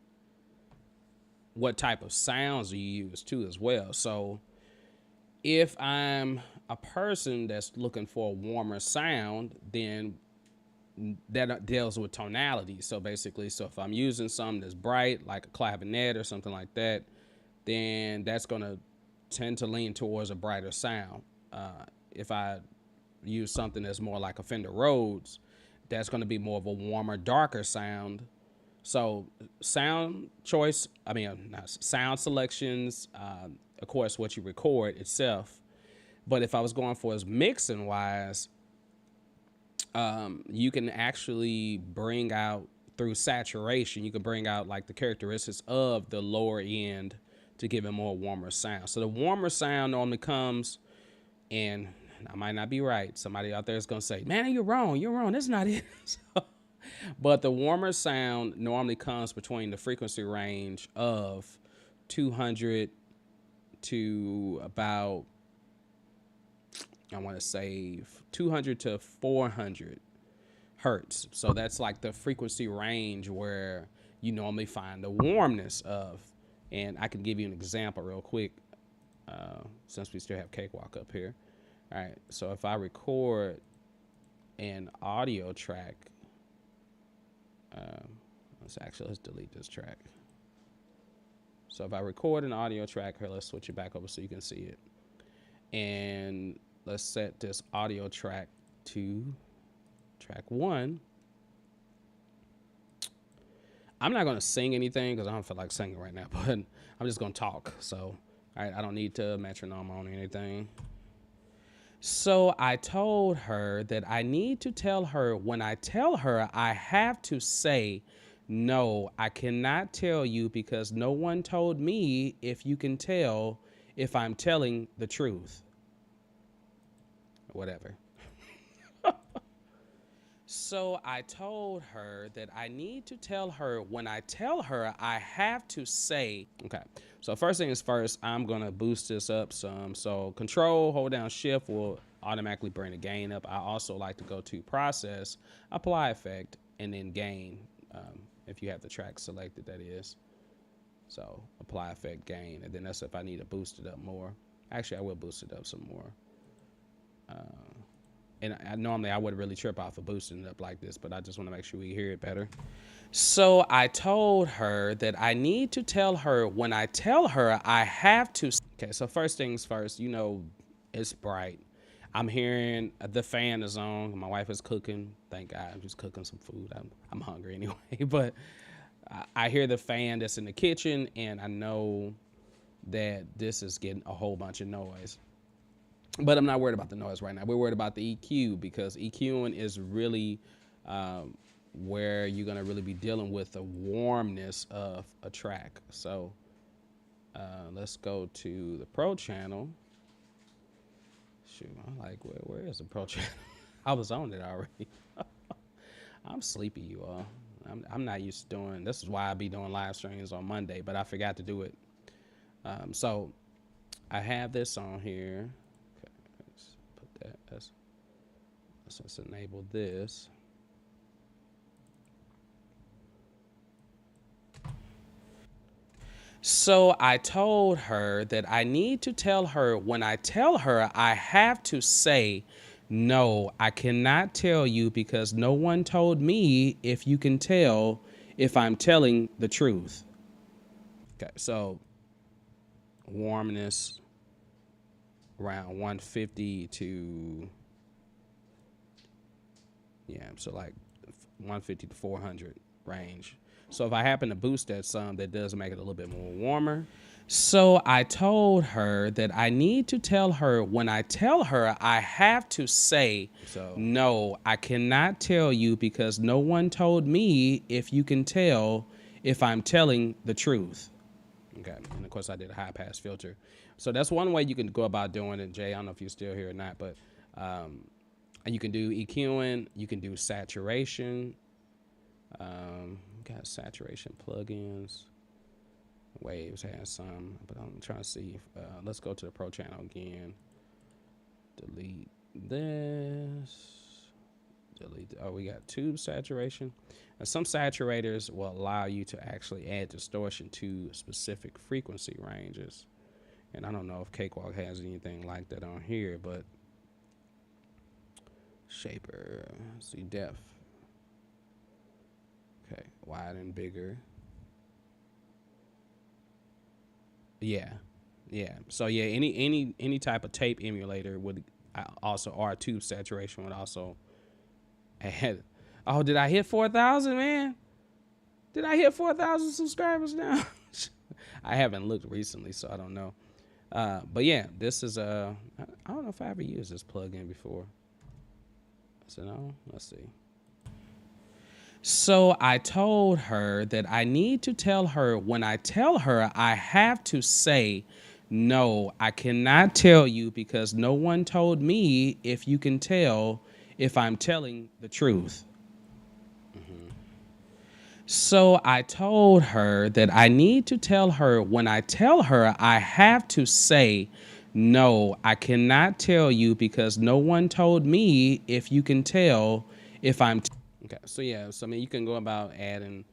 what type of sounds you use too as well. So if I'm a person that's looking for a warmer sound, then that deals with tonality. So basically, if I'm using something that's bright, like a clavinet or something like that, then that's going to tend to lean towards a brighter sound. If I use something that's more like a Fender Rhodes, that's going to be more of a warmer, darker sound. So sound choice, sound selections, of course, what you record itself. But if I was going for as mixing wise, you can actually bring out, through saturation, you can bring out like the characteristics of the lower end to give it more warmer sound. So the warmer sound normally comes, and I might not be right. Somebody out there is going to say, man, you're wrong. That's not it. But the warmer sound normally comes between the frequency range of 200 to about, I want to say 200 to 400 hertz. So that's like the frequency range where you normally find the warmness of. And I can give you an example real quick, since we still have Cakewalk up here. All right, so if I record an audio track, let's delete this track. So if I record an audio track here, let's switch it back over so you can see it. And let's set this audio track to track 1. I'm not going to sing anything because I don't feel like singing right now, but I'm just going to talk. So, all right, I don't need to metronome on anything. So I told her that I need to tell her, when I tell her, I have to say, no, I cannot tell you because no one told me if you can tell if I'm telling the truth. whatever. So I told her that I need to tell her when I tell her I have to say, okay. So first thing is first, I'm gonna boost this up some. So control, hold down shift will automatically bring the gain up. I also like to go to process, apply effect, and then gain. If you have the track selected, that is. So apply effect gain, and then that's if I need to boost it up more. Actually, I will boost it up some more. And normally I wouldn't really trip off of boosting it up like this, but I just want to make sure we hear it better. So I told her that I need to tell her when I tell her I have to. Okay, so first things first, you know, it's bright. I'm hearing the fan is on. My wife is cooking. Thank God, I'm just cooking some food. I'm hungry anyway, but I hear the fan that's in the kitchen, and I know that this is getting a whole bunch of noise. But I'm not worried about the noise right now. We're worried about the EQ, because EQing is really where you're going to really be dealing with the warmness of a track. So let's go to the Pro channel. Shoot, I'm like, where is the Pro channel? I was on it already. I'm sleepy, you all. I'm not used to doing, this is why I be doing live streams on Monday, but I forgot to do it. So I have this on here. Let's enable this. So I told her that I need to tell her when I tell her I have to say, no, I cannot tell you because no one told me if you can tell if I'm telling the truth. Okay, so warmness around 150 to, yeah, so like 150 to 400 range. So if I happen to boost that some, that does make it a little bit more warmer. So I told her that I need to tell her when I tell her I have to say, so, no, I cannot tell you because no one told me if you can tell if I'm telling the truth. Okay, and of course I did a high pass filter. So that's one way you can go about doing it, Jay. I don't know if you're still here or not, but you can do EQing, you can do saturation. Got saturation plugins. Waves has some, but I'm trying to see. Let's go to the Pro channel again. Delete this. Delete. Oh, we got tube saturation. And some saturators will allow you to actually add distortion to specific frequency ranges. And I don't know if Cakewalk has anything like that on here, but shaper, see depth. Okay, wide and bigger. Yeah. So yeah, any type of tape emulator would also, or tube saturation would also add. Oh, did I hit 4,000, man? Did I hit 4,000 subscribers now? I haven't looked recently, so I don't know. But yeah, this is I don't know if I ever used this plugin before. So no, let's see. So I told her that I need to tell her when I tell her I have to say, no, I cannot tell you because no one told me if you can tell if I'm telling the truth. So I told her that I need to tell her when I tell her I have to say, no, I cannot tell you because no one told me if you can tell if I'm okay. So yeah, so I mean you can go about adding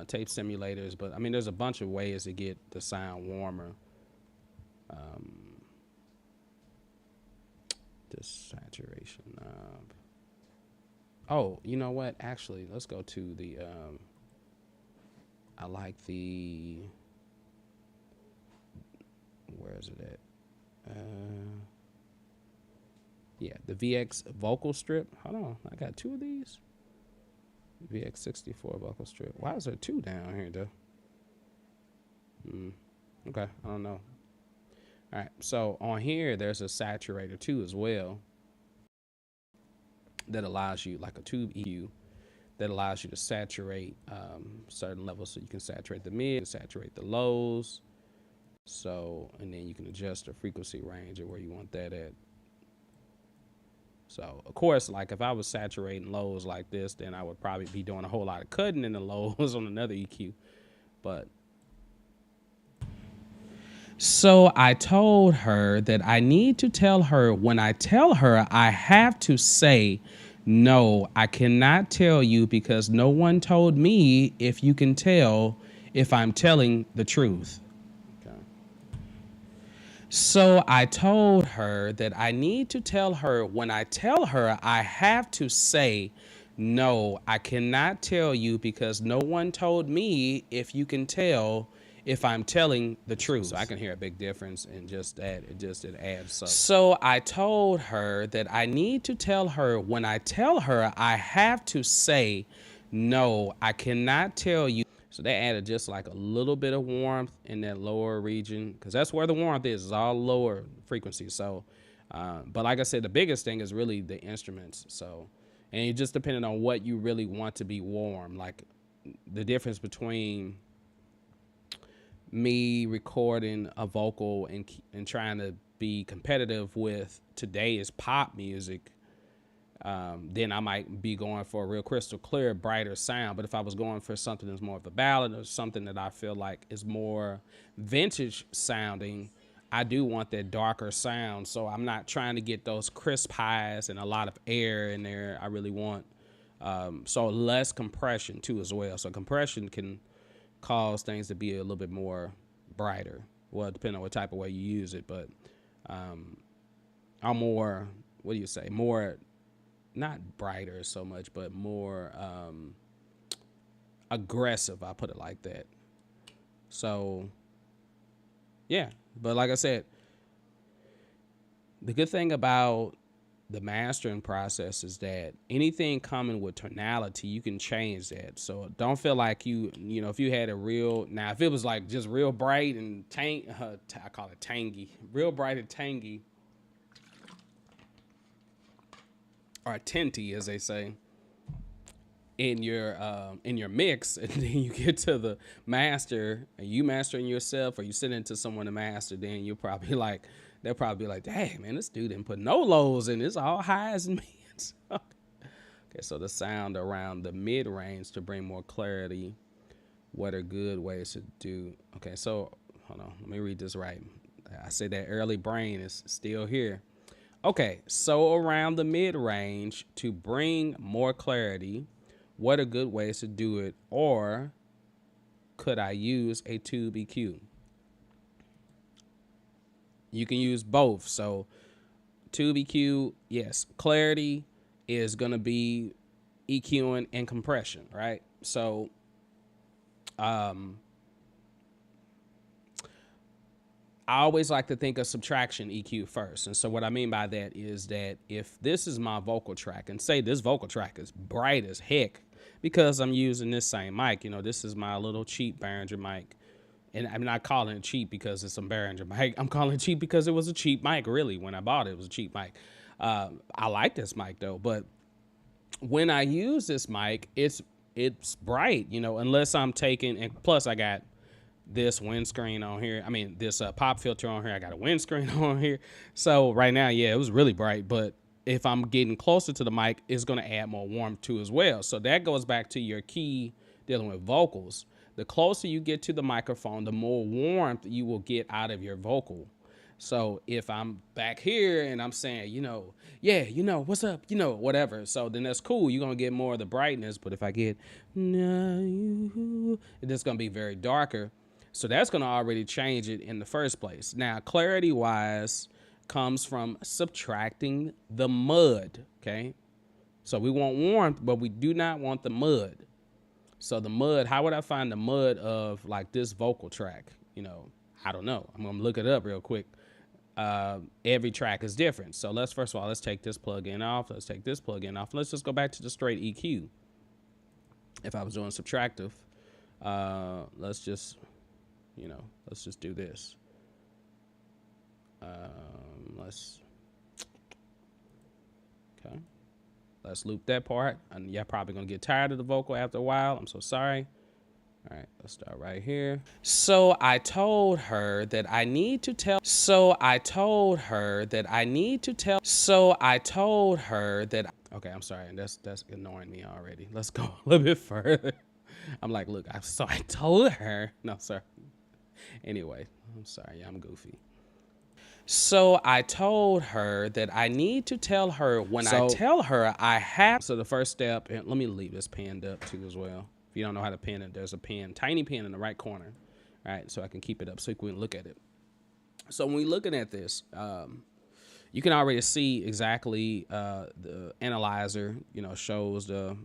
tape simulators, but I mean there's a bunch of ways to get the sound warmer. This saturation knob. Oh, you know what? Actually, let's go to the I like the, where is it at? Yeah, the VX vocal strip. Hold on, I got two of these. VX64 vocal strip. Why is there two down here though? Okay, I don't know. All right, so on here there's a saturator too as well that allows you, like a tube EQ, that allows you to saturate certain levels. So you can saturate the mid, saturate the lows. So, and then you can adjust the frequency range of where you want that at. So of course, like if I was saturating lows like this, then I would probably be doing a whole lot of cutting in the lows on another EQ. But so I told her that I need to tell her when I tell her, I have to say, no, I cannot tell you because no one told me if you can tell if I'm telling the truth. Okay. So I told her that I need to tell her when I tell her, I have to say, no, I cannot tell you because no one told me if you can tell if I'm telling the truth. So I can hear a big difference in just that. It adds so. So I told her that I need to tell her when I tell her, I have to say, no, I cannot tell you. So they added just like a little bit of warmth in that lower region because that's where the warmth is all lower frequency. So, but like I said, the biggest thing is really the instruments. So, and it just depending on what you really want to be warm. Like the difference between me recording a vocal and trying to be competitive with today's pop music, then I might be going for a real crystal clear, brighter sound. But if I was going for something that's more of a ballad or something that I feel like is more vintage sounding, I do want that darker sound. So I'm not trying to get those crisp highs and a lot of air in there. I really want so less compression too as well. So compression can cause things to be a little bit more brighter. Well, depending on what type of way you use it, but I'm more, what do you say, more, not brighter so much, but more aggressive. I put it like that. So yeah, but like I said, the good thing about the mastering process is that anything coming with tonality, you can change that. So don't feel like you know, if you had a real, now if it was like just real bright and I call it tangy, real bright and tangy, or tinty as they say, in your mix, and then you get to the master and you mastering yourself, or you send it to someone to master, then you're probably like, they'll probably be like, dang man, this dude didn't put no lows in, it's all highs and mids. Okay, so the sound around the mid range to bring more clarity. What are good ways to do? Okay, so hold on, let me read this right. I say that early brain is still here. Okay, so around the mid range to bring more clarity, what are good ways to do it? Or could I use a tube EQ? You can use both. So tube EQ, yes, clarity is going to be EQing and compression, right? So I always like to think of subtraction EQ first. And so what I mean by that is that if this is my vocal track, and say this vocal track is bright as heck because I'm using this same mic, you know, this is my little cheap Behringer mic. And I'm not calling it cheap because it's some Behringer mic. I'm calling it cheap because it was a cheap mic, really. When I bought it, it was a cheap mic. I like this mic, though. But when I use this mic, it's bright, you know, unless I'm taking, and plus I got this windscreen on here. I mean, this pop filter on here. I got a windscreen on here. So right now, yeah, it was really bright. But if I'm getting closer to the mic, it's going to add more warmth too as well. So that goes back to your key dealing with vocals. The closer you get to the microphone, the more warmth you will get out of your vocal. So if I'm back here and I'm saying, you know, yeah, you know, what's up, you know, whatever. So then that's cool. You're going to get more of the brightness. But if I get, it's going to be very darker. So that's going to already change it in the first place. Now, clarity wise comes from subtracting the mud. Okay. So we want warmth, but we do not want the mud. So the mud, how would I find the mud of like this vocal track? You know, I don't know. I'm going to look it up real quick. Every track is different. So let's, first of all, let's take this plug-in off. Let's take this plug-in off. Let's just go back to the straight EQ. If I was doing subtractive, let's just, you know, let's just do this. Okay. Let's loop that part. And you're probably going to get tired of the vocal after a while. I'm so sorry. All right, let's start right here. So I told her that I need to tell. So I told her that I need to tell. So I told her that. Okay, I'm sorry. That's annoying me already. Let's go a little bit further. I'm like, look, so I told her. No, sir. Anyway, I'm sorry. I'm goofy. So I told her that I need to tell her when I tell her I have. So the first step, and let me leave this pinned up too as well. If you don't know how to pin it, there's a pin, tiny pin in the right corner, right? So I can keep it up so you can look at it. So when we're looking at this, you can already see exactly the analyzer, shows the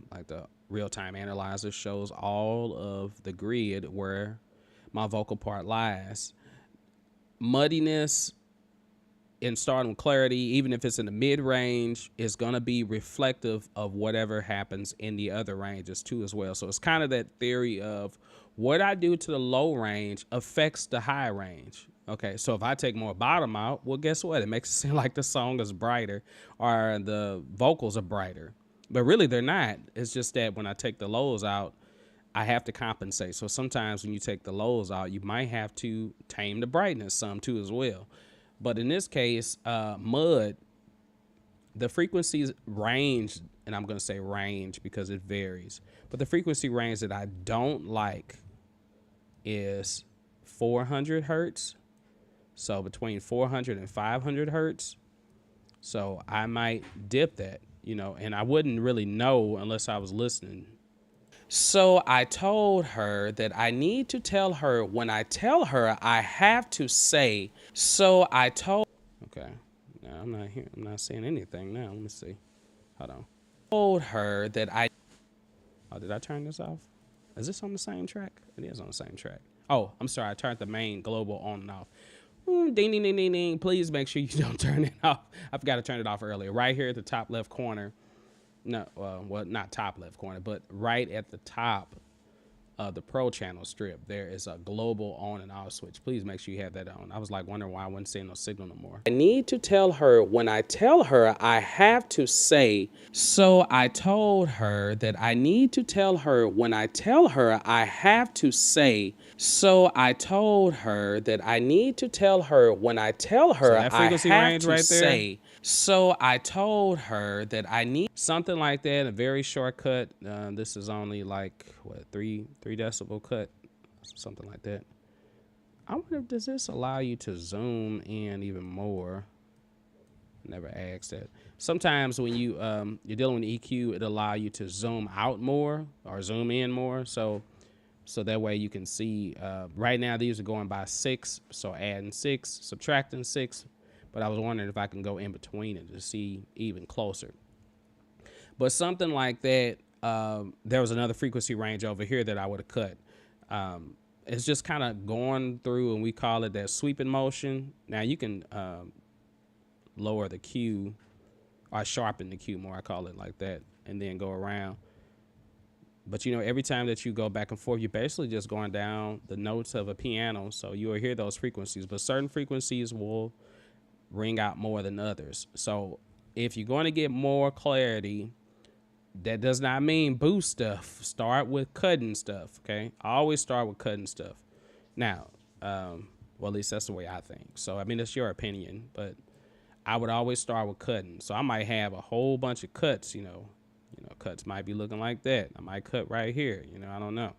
real-time analyzer shows all of the grid where my vocal part lies. Muddiness in starting with clarity, even if it's in the mid range, is going to be reflective of whatever happens in the other ranges too as well. So it's kind of that theory of what I do to the low range affects the high range. Okay, so if I take more bottom out, well, guess what? It makes it seem like the song is brighter or the vocals are brighter, but really they're not. It's just that when I take the lows out, I have to compensate. So sometimes when you take the lows out, you might have to tame the brightness some too as well. But in this case, mud, the frequencies range, and I'm going to say range because it varies, but the frequency range that I don't like is 400 hertz. So between 400 and 500 hertz. So I might dip that, and I wouldn't really know unless I was listening. So I told her that I need to tell her when I tell her I have to say. So I told. Okay, now I'm not here. I'm not saying anything now. Let me see. Hold on. Told her that I. Oh, did I turn this off? Is this on the same track? It is on the same track. Oh, I'm sorry. I turned the main global on and off. Ding, ding, ding, ding, ding. Please make sure you don't turn it off. I forgot to turn it off earlier. Right here at the top left corner. No, well, not top left corner, but right at the top of the Pro channel strip, there is a global on and off switch. Please make sure you have that on. I was like wondering why I wasn't seeing no signal no more. I need to tell her when I tell her I have to say. So I told her that I need to tell her when I tell her I have to say. So I told her that I need to tell her when I tell her I have to say. So I told her that I need something like that, a very shortcut. This is only like what, three decibel cut, something like that. I wonder if does this allow you to zoom in even more? Never asked that. Sometimes when you're dealing with EQ, it allow you to zoom out more or zoom in more. So that way you can see. Right now these are going by 6, so adding 6, subtracting 6. But I was wondering if I can go in between it to see even closer. But something like that, there was another frequency range over here that I would have cut. It's just kind of going through, and we call it that sweeping motion. Now you can lower the Q or sharpen the Q more, I call it like that, and then go around. But every time that you go back and forth, you're basically just going down the notes of a piano. So you will hear those frequencies, but certain frequencies will ring out more than others. So if you're going to get more clarity, that does not mean boost stuff. Start with cutting stuff. Okay, I always start with cutting stuff. Now, well, at least that's the way I think. So I mean, it's your opinion, but I would always start with cutting. So I might have a whole bunch of cuts. Cuts might be looking like that. I might cut right here. I don't know.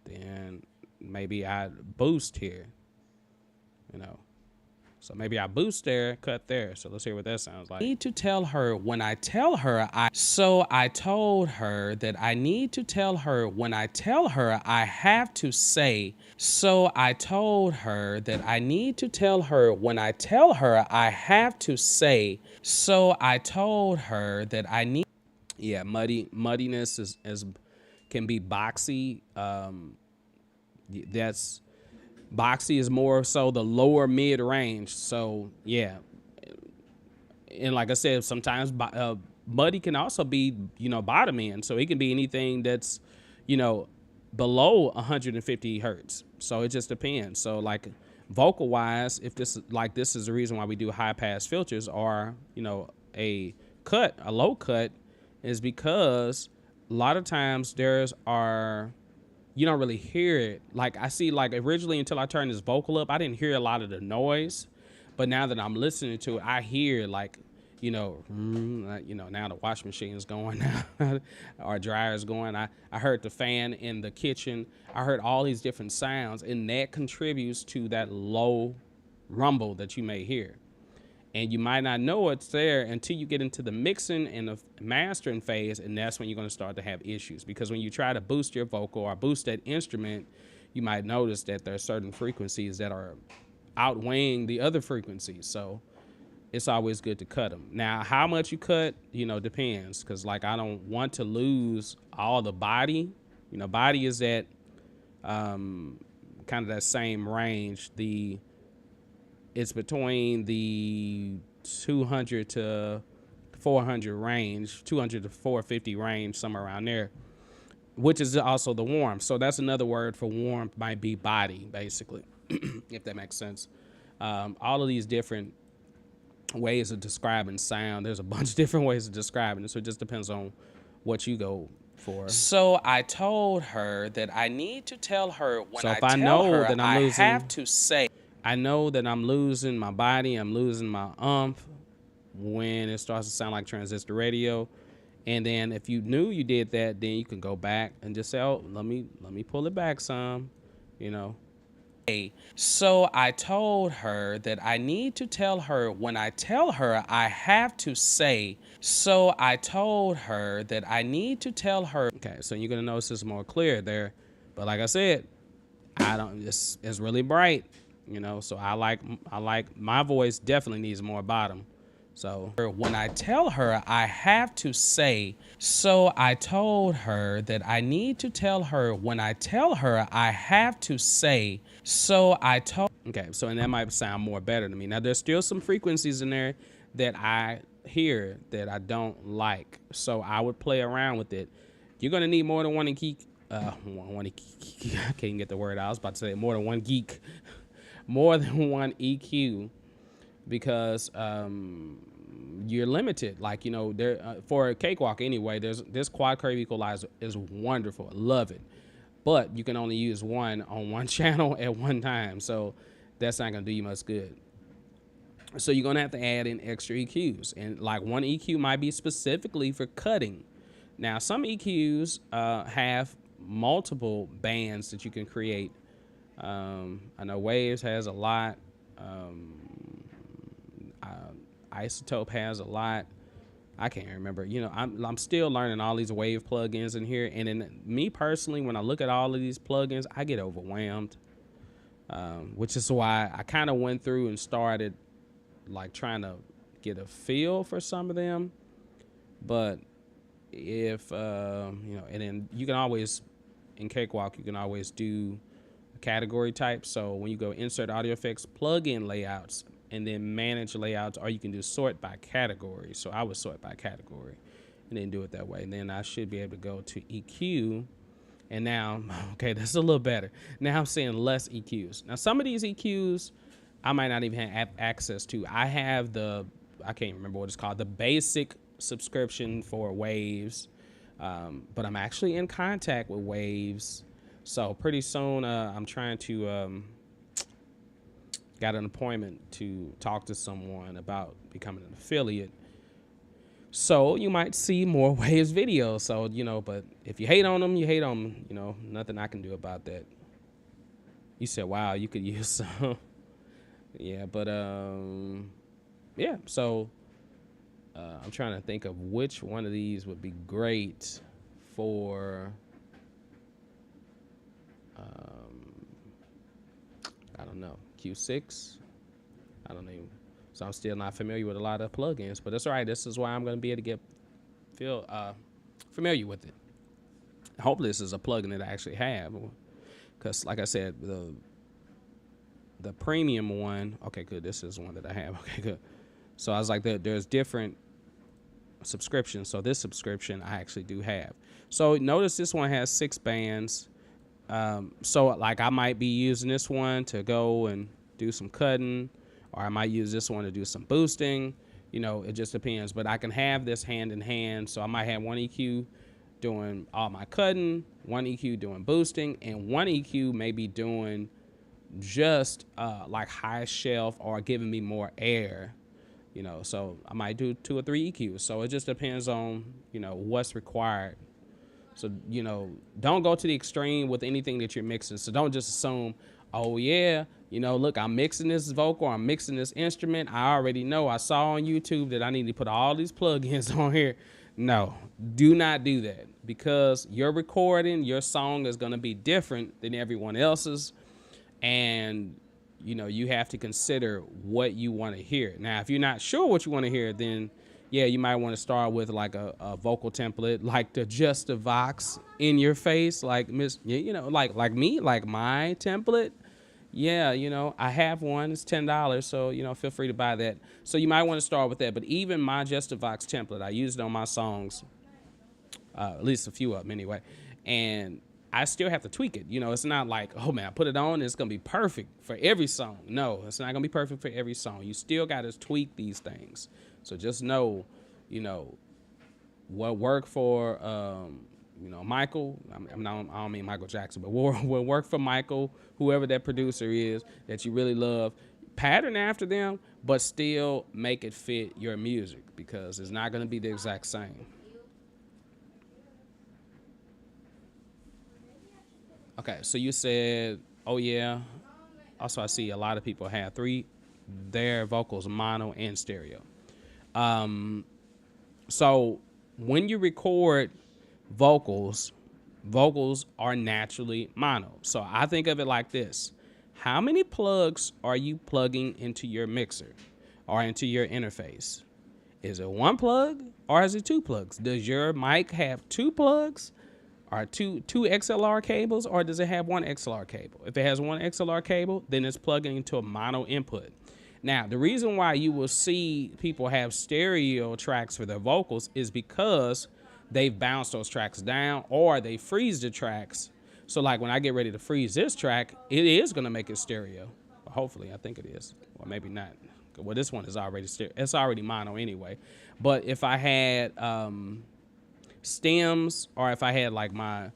Then maybe I boost here. So maybe I boost there, cut there. So let's hear what that sounds like. I need to tell her when I tell her So I told her that I need to tell her when I tell her I have to say. So I told her that I need to tell her when I tell her I have to say. So I told her that I need. Yeah, muddiness is can be boxy. That's. Boxy is more so the lower mid range. So yeah, and like I said, sometimes muddy can also be bottom end. So it can be anything that's below 150 hertz. So it just depends. So like vocal wise, if this is the reason why we do high pass filters or a low cut is because a lot of times there's are you don't really hear it. Like I see, like originally until I turned this vocal up, I didn't hear a lot of the noise, but now that I'm listening to it, I hear like, now the wash machine is going now, our dryer is going. I heard the fan in the kitchen. I heard all these different sounds, and that contributes to that low rumble that you may hear. And you might not know it's there until you get into the mixing and the mastering phase, and that's when you're going to start to have issues. Because when you try to boost your vocal or boost that instrument, you might notice that there are certain frequencies that are outweighing the other frequencies. So it's always good to cut them. Now, how much you cut, depends. Because, like, I don't want to lose all the body. Body is at kind of that same range. It's between the 200 to 400 range, 200 to 450 range, somewhere around there, which is also the warmth. So that's another word for warmth, might be body, basically, if that makes sense. All of these different ways of describing sound, there's a bunch of different ways of describing it, so it just depends on what you go for. So I told her that I need to tell her when I tell her that I have to say, I know that I'm losing my body, I'm losing my umph when it starts to sound like transistor radio. And then if you knew you did that, then you can go back and just say, oh, let me pull it back some, So I told her that I need to tell her when I tell her I have to say. So I told her that I need to tell her. Okay, so you're going to notice it's more clear there. But like I said, it's really bright. So I like my voice definitely needs more bottom. So when I tell her I have to say, so I told her that I need to tell her when I tell her I have to say, so I told. Okay, so and that might sound more better to me. Now there's still some frequencies in there that I hear that I don't like. So I would play around with it. You're gonna need more than one geek. I can't get the word out. I was about to say more than one geek. More than one EQ, because you're limited. Like, there for a cakewalk anyway, this quad curve equalizer is wonderful. I love it. But you can only use one on one channel at one time. So that's not going to do you much good. So you're going to have to add in extra EQs. And like one EQ might be specifically for cutting. Now, some EQs have multiple bands that you can create. I know Waves has a lot. Isotope has a lot. I can't remember. I'm still learning all these Wave plugins in here. And then me personally, when I look at all of these plugins, I get overwhelmed. Which is why I kind of went through and started like trying to get a feel for some of them. But if, and then you can always, in Cakewalk, you can always do category type. So when you go insert audio effects, plug in layouts, and then manage layouts, or you can do sort by category. So I would sort by category and then do it that way. And then I should be able to go to EQ. And now, okay, that's a little better. Now I'm seeing less EQs. Now some of these EQs I might not even have access to. I have I can't remember what it's called, the basic subscription for Waves. But I'm actually in contact with Waves. So pretty soon, I'm trying to got an appointment to talk to someone about becoming an affiliate. So you might see more Waves videos. So, but if you hate on them, you hate on them. Nothing I can do about that. You said, wow, you could use some. Yeah, but yeah. So I'm trying to think of which one of these would be great for. I don't know, Q6. I don't even. So I'm still not familiar with a lot of plugins, but that's all right. This is why I'm going to be able to feel familiar with it. Hopefully this is a plugin that I actually have, because like I said, the premium one. Okay, good. This is one that I have. Okay, good. So I was like, there's different subscriptions. So this subscription I actually do have. So notice this one has 6 bands. So like I might be using this one to go and do some cutting, or I might use this one to do some boosting. It just depends. But I can have this hand in hand. So I might have one EQ doing all my cutting, one EQ doing boosting, and one EQ maybe doing just like high shelf or giving me more air, you know. So I might do 2 or 3 EQs. So it just depends on, you know, what's required. So, you know, don't go to the extreme with anything that you're mixing. So don't just assume, oh yeah, you know, look, I'm mixing this vocal, I'm mixing this instrument. I already know, I saw on YouTube that I need to put all these plugins on here. No, do not do that, because your recording, your song is going to be different than everyone else's. And, you know, you have to consider what you want to hear. Now, if you're not sure what you want to hear, then yeah, you might want to start with like a vocal template, like the Just the Vox in your face, like you know, like me, like my template. Yeah, you know, I have one. It's $10, so you know, feel free to buy that. So you might want to start with that. But even my Just the Vox template, I use it on my songs, at least a few of them anyway, and I still have to tweak it. You know, it's not like, oh man, I put it on and it's gonna be perfect for every song. No, it's not gonna be perfect for every song. You still gotta tweak these things. So just know, you know, what worked for, you know, Michael. I don't mean Michael Jackson, but what worked for Michael, whoever that producer is that you really love. Pattern after them, but still make it fit your music, because it's not gonna be the exact same. Okay, so you said, oh yeah. Also, I see a lot of people have their vocals mono and stereo. So when you record vocals, vocals are naturally mono. So I think of it like this. How many plugs are you plugging into your mixer or into your interface? Is it 1 plug or is it 2 plugs? Does your mic have 2 plugs or two XLR cables, or does it have 1 XLR cable? If it has 1 XLR cable, then it's plugging into a mono input. Now, the reason why you will see people have stereo tracks for their vocals is because they've bounced those tracks down, or they freeze the tracks. So like when I get ready to freeze this track, it is going to make it stereo. Well, hopefully, I think it is, or maybe not. Well, this one is already stereo. It's already mono anyway. But if I had stems, or if I had like my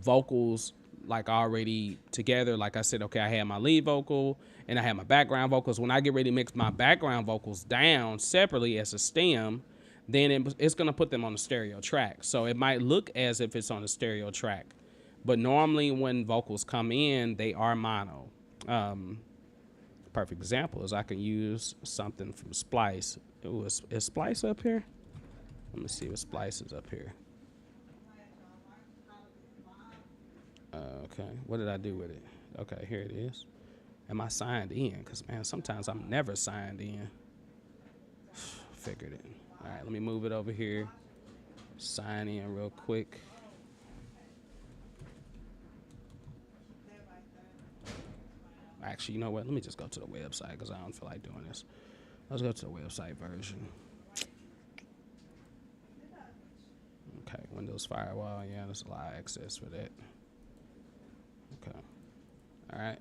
vocals like already together, like I said, okay, I had my lead vocal and I had my background vocals. When I get ready to mix my background vocals down separately as a stem, then it's going to put them on a stereo track. So it might look as if it's on a stereo track, but normally when vocals come in, they are mono. Perfect example is I can use something from Splice. Ooh, is Splice up here? Let me see if Splice is up here. Okay, what did I do with it? Okay, here it is. Am I signed in? Because, man, sometimes I'm never signed in. Figured it. All right, let me move it over here. Sign in real quick. Actually, you know what? Let me just go to the website, because I don't feel like doing this. Let's go to the website version. Okay, Windows Firewall. Yeah, there's a lot of access for that. Okay. All right.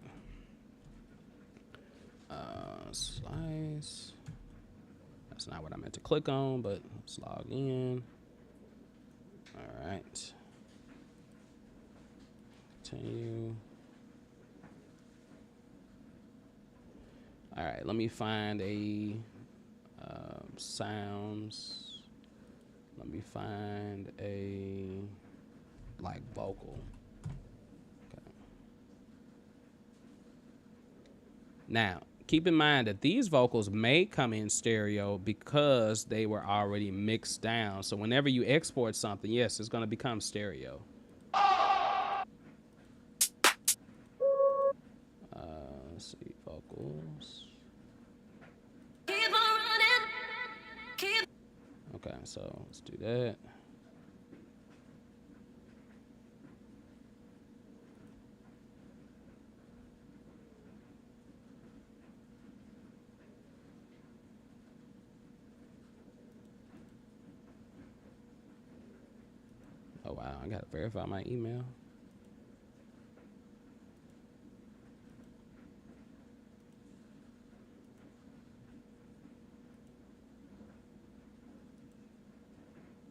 Slice. That's not what I meant to click on, but let's log in. All right. Continue. All right, let me find a sounds. Let me find a like vocal. Okay. Now, keep in mind that these vocals may come in stereo because they were already mixed down. So whenever you export something, yes, it's going to become stereo. Let's see, vocals. Okay, so let's do that. Oh wow, I gotta verify my email.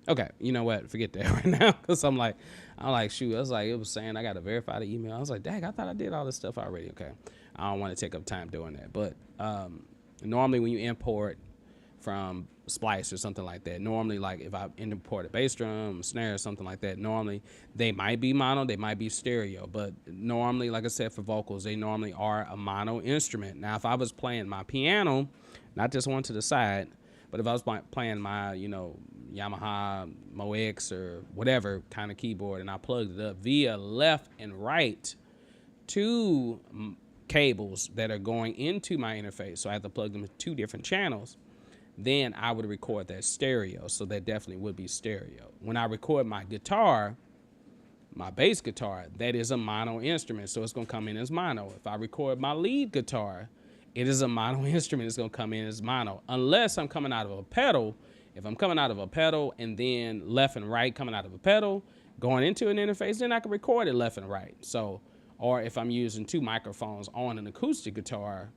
Okay, you know what? Forget that right now, because I'm like, shoot. I was like, it was saying I got to verify the email. I was like, dang, I thought I did all this stuff already. Okay, I don't want to take up time doing that. But normally when you import from Splice or something like that, normally like if I import a bass drum, snare, or something like that, normally they might be mono, they might be stereo. But normally, like I said, for vocals, they normally are a mono instrument. Now, if I was playing my piano, not just one to the side, but if I was playing my, Yamaha Mo X or whatever kind of keyboard, and I plugged it up via left and right two cables that are going into my interface, so I have to plug them into two different channels, then I would record that stereo. So that definitely would be stereo. When I record my guitar, my bass guitar, that is a mono instrument, so it's going to come in as mono. If I record my lead guitar, it is a mono instrument, it's going to come in as mono, unless I'm coming out of a pedal. If I'm coming out of a pedal and then left and right coming out of a pedal, going into an interface, then I can record it left and right. So, or if I'm using two microphones on an acoustic guitar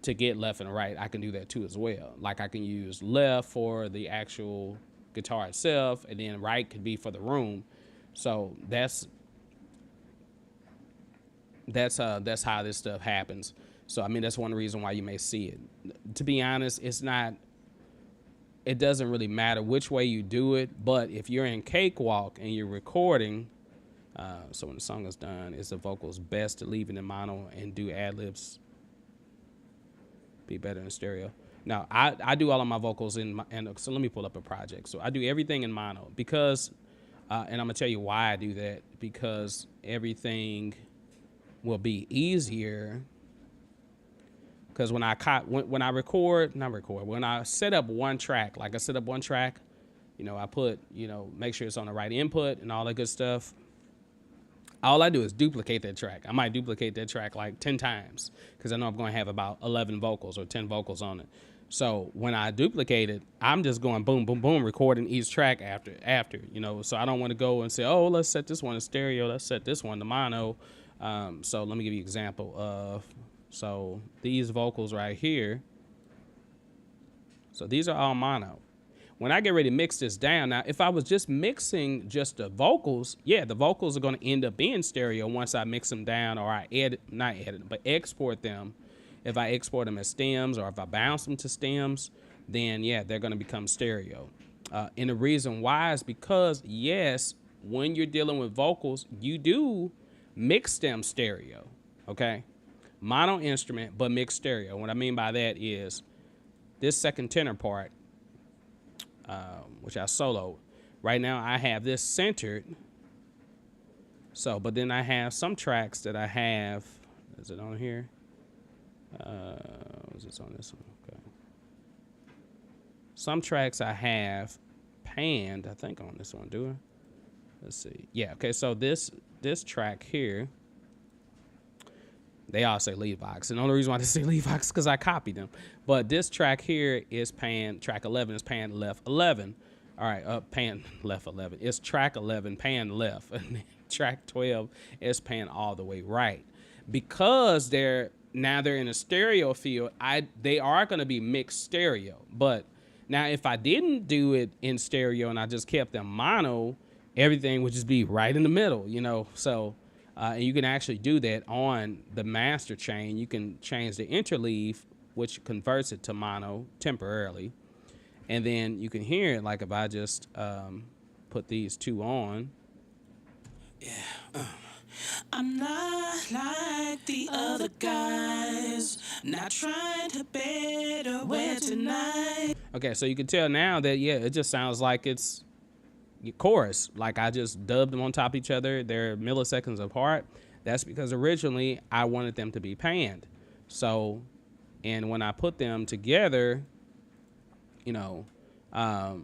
to get left and right, I can do that too as well. Like I can use left for the actual guitar itself, and then right could be for the room. So that's how this stuff happens. So I mean, that's one reason why you may see it. To be honest, it doesn't really matter which way you do it, but if you're in Cakewalk and you're recording, so when the song is done, it's the vocals best to leave it in mono and do ad-libs. Be better in stereo. Now, I do all of my vocals so let me pull up a project. So I do everything in mono because, and I'm gonna tell you why I do that, because everything will be easier. Because when I set up one track, like I set up one track, I put, make sure it's on the right input and all that good stuff. All I do is duplicate that track. I might duplicate that track like 10 times because I know I'm going to have about 11 vocals or 10 vocals on it. So when I duplicate it, I'm just going boom, boom, boom, recording each track after, so I don't want to go and say, oh, let's set this one to stereo. Let's set this one to mono. So let me give you an example of, so these vocals right here. So these are all mono. When I get ready to mix this down, now if I was just mixing just the vocals, yeah, the vocals are going to end up being stereo once I mix them down, or I export them. If I export them as stems, or if I bounce them to stems, then yeah, they're going to become stereo. And the reason why is because, yes, when you're dealing with vocals, you do mix them stereo, okay? Mono instrument, but mixed stereo. What I mean by that is this second tenor part, which I soloed. Right now I have this centered. So, but then I have some tracks that I have. Is it on here? Is this on this one? Okay. Some tracks I have panned, I think on this one, do I? Let's see. Yeah, okay, so this track here, they all say Levox. And the only reason why they say Levox is because I copied them. But this track here is panned, track 11 is panned left 11. All right, pan left 11. It's track 11, pan left. And track 12 is pan all the way right. Because they're in a stereo field, they are going to be mixed stereo. But now if I didn't do it in stereo and I just kept them mono, everything would just be right in the middle, So and you can actually do that on the master chain. You can change the interleave, which converts it to mono temporarily. And then you can hear it, like if I just put these two on.
Yeah. I'm not like the other guys, not trying to better wear tonight.
Okay, so you can tell now that, yeah, it just sounds like it's chorus. Like I just dubbed them on top of each other. They're milliseconds apart. That's because originally I wanted them to be panned. So, and when I put them together, they're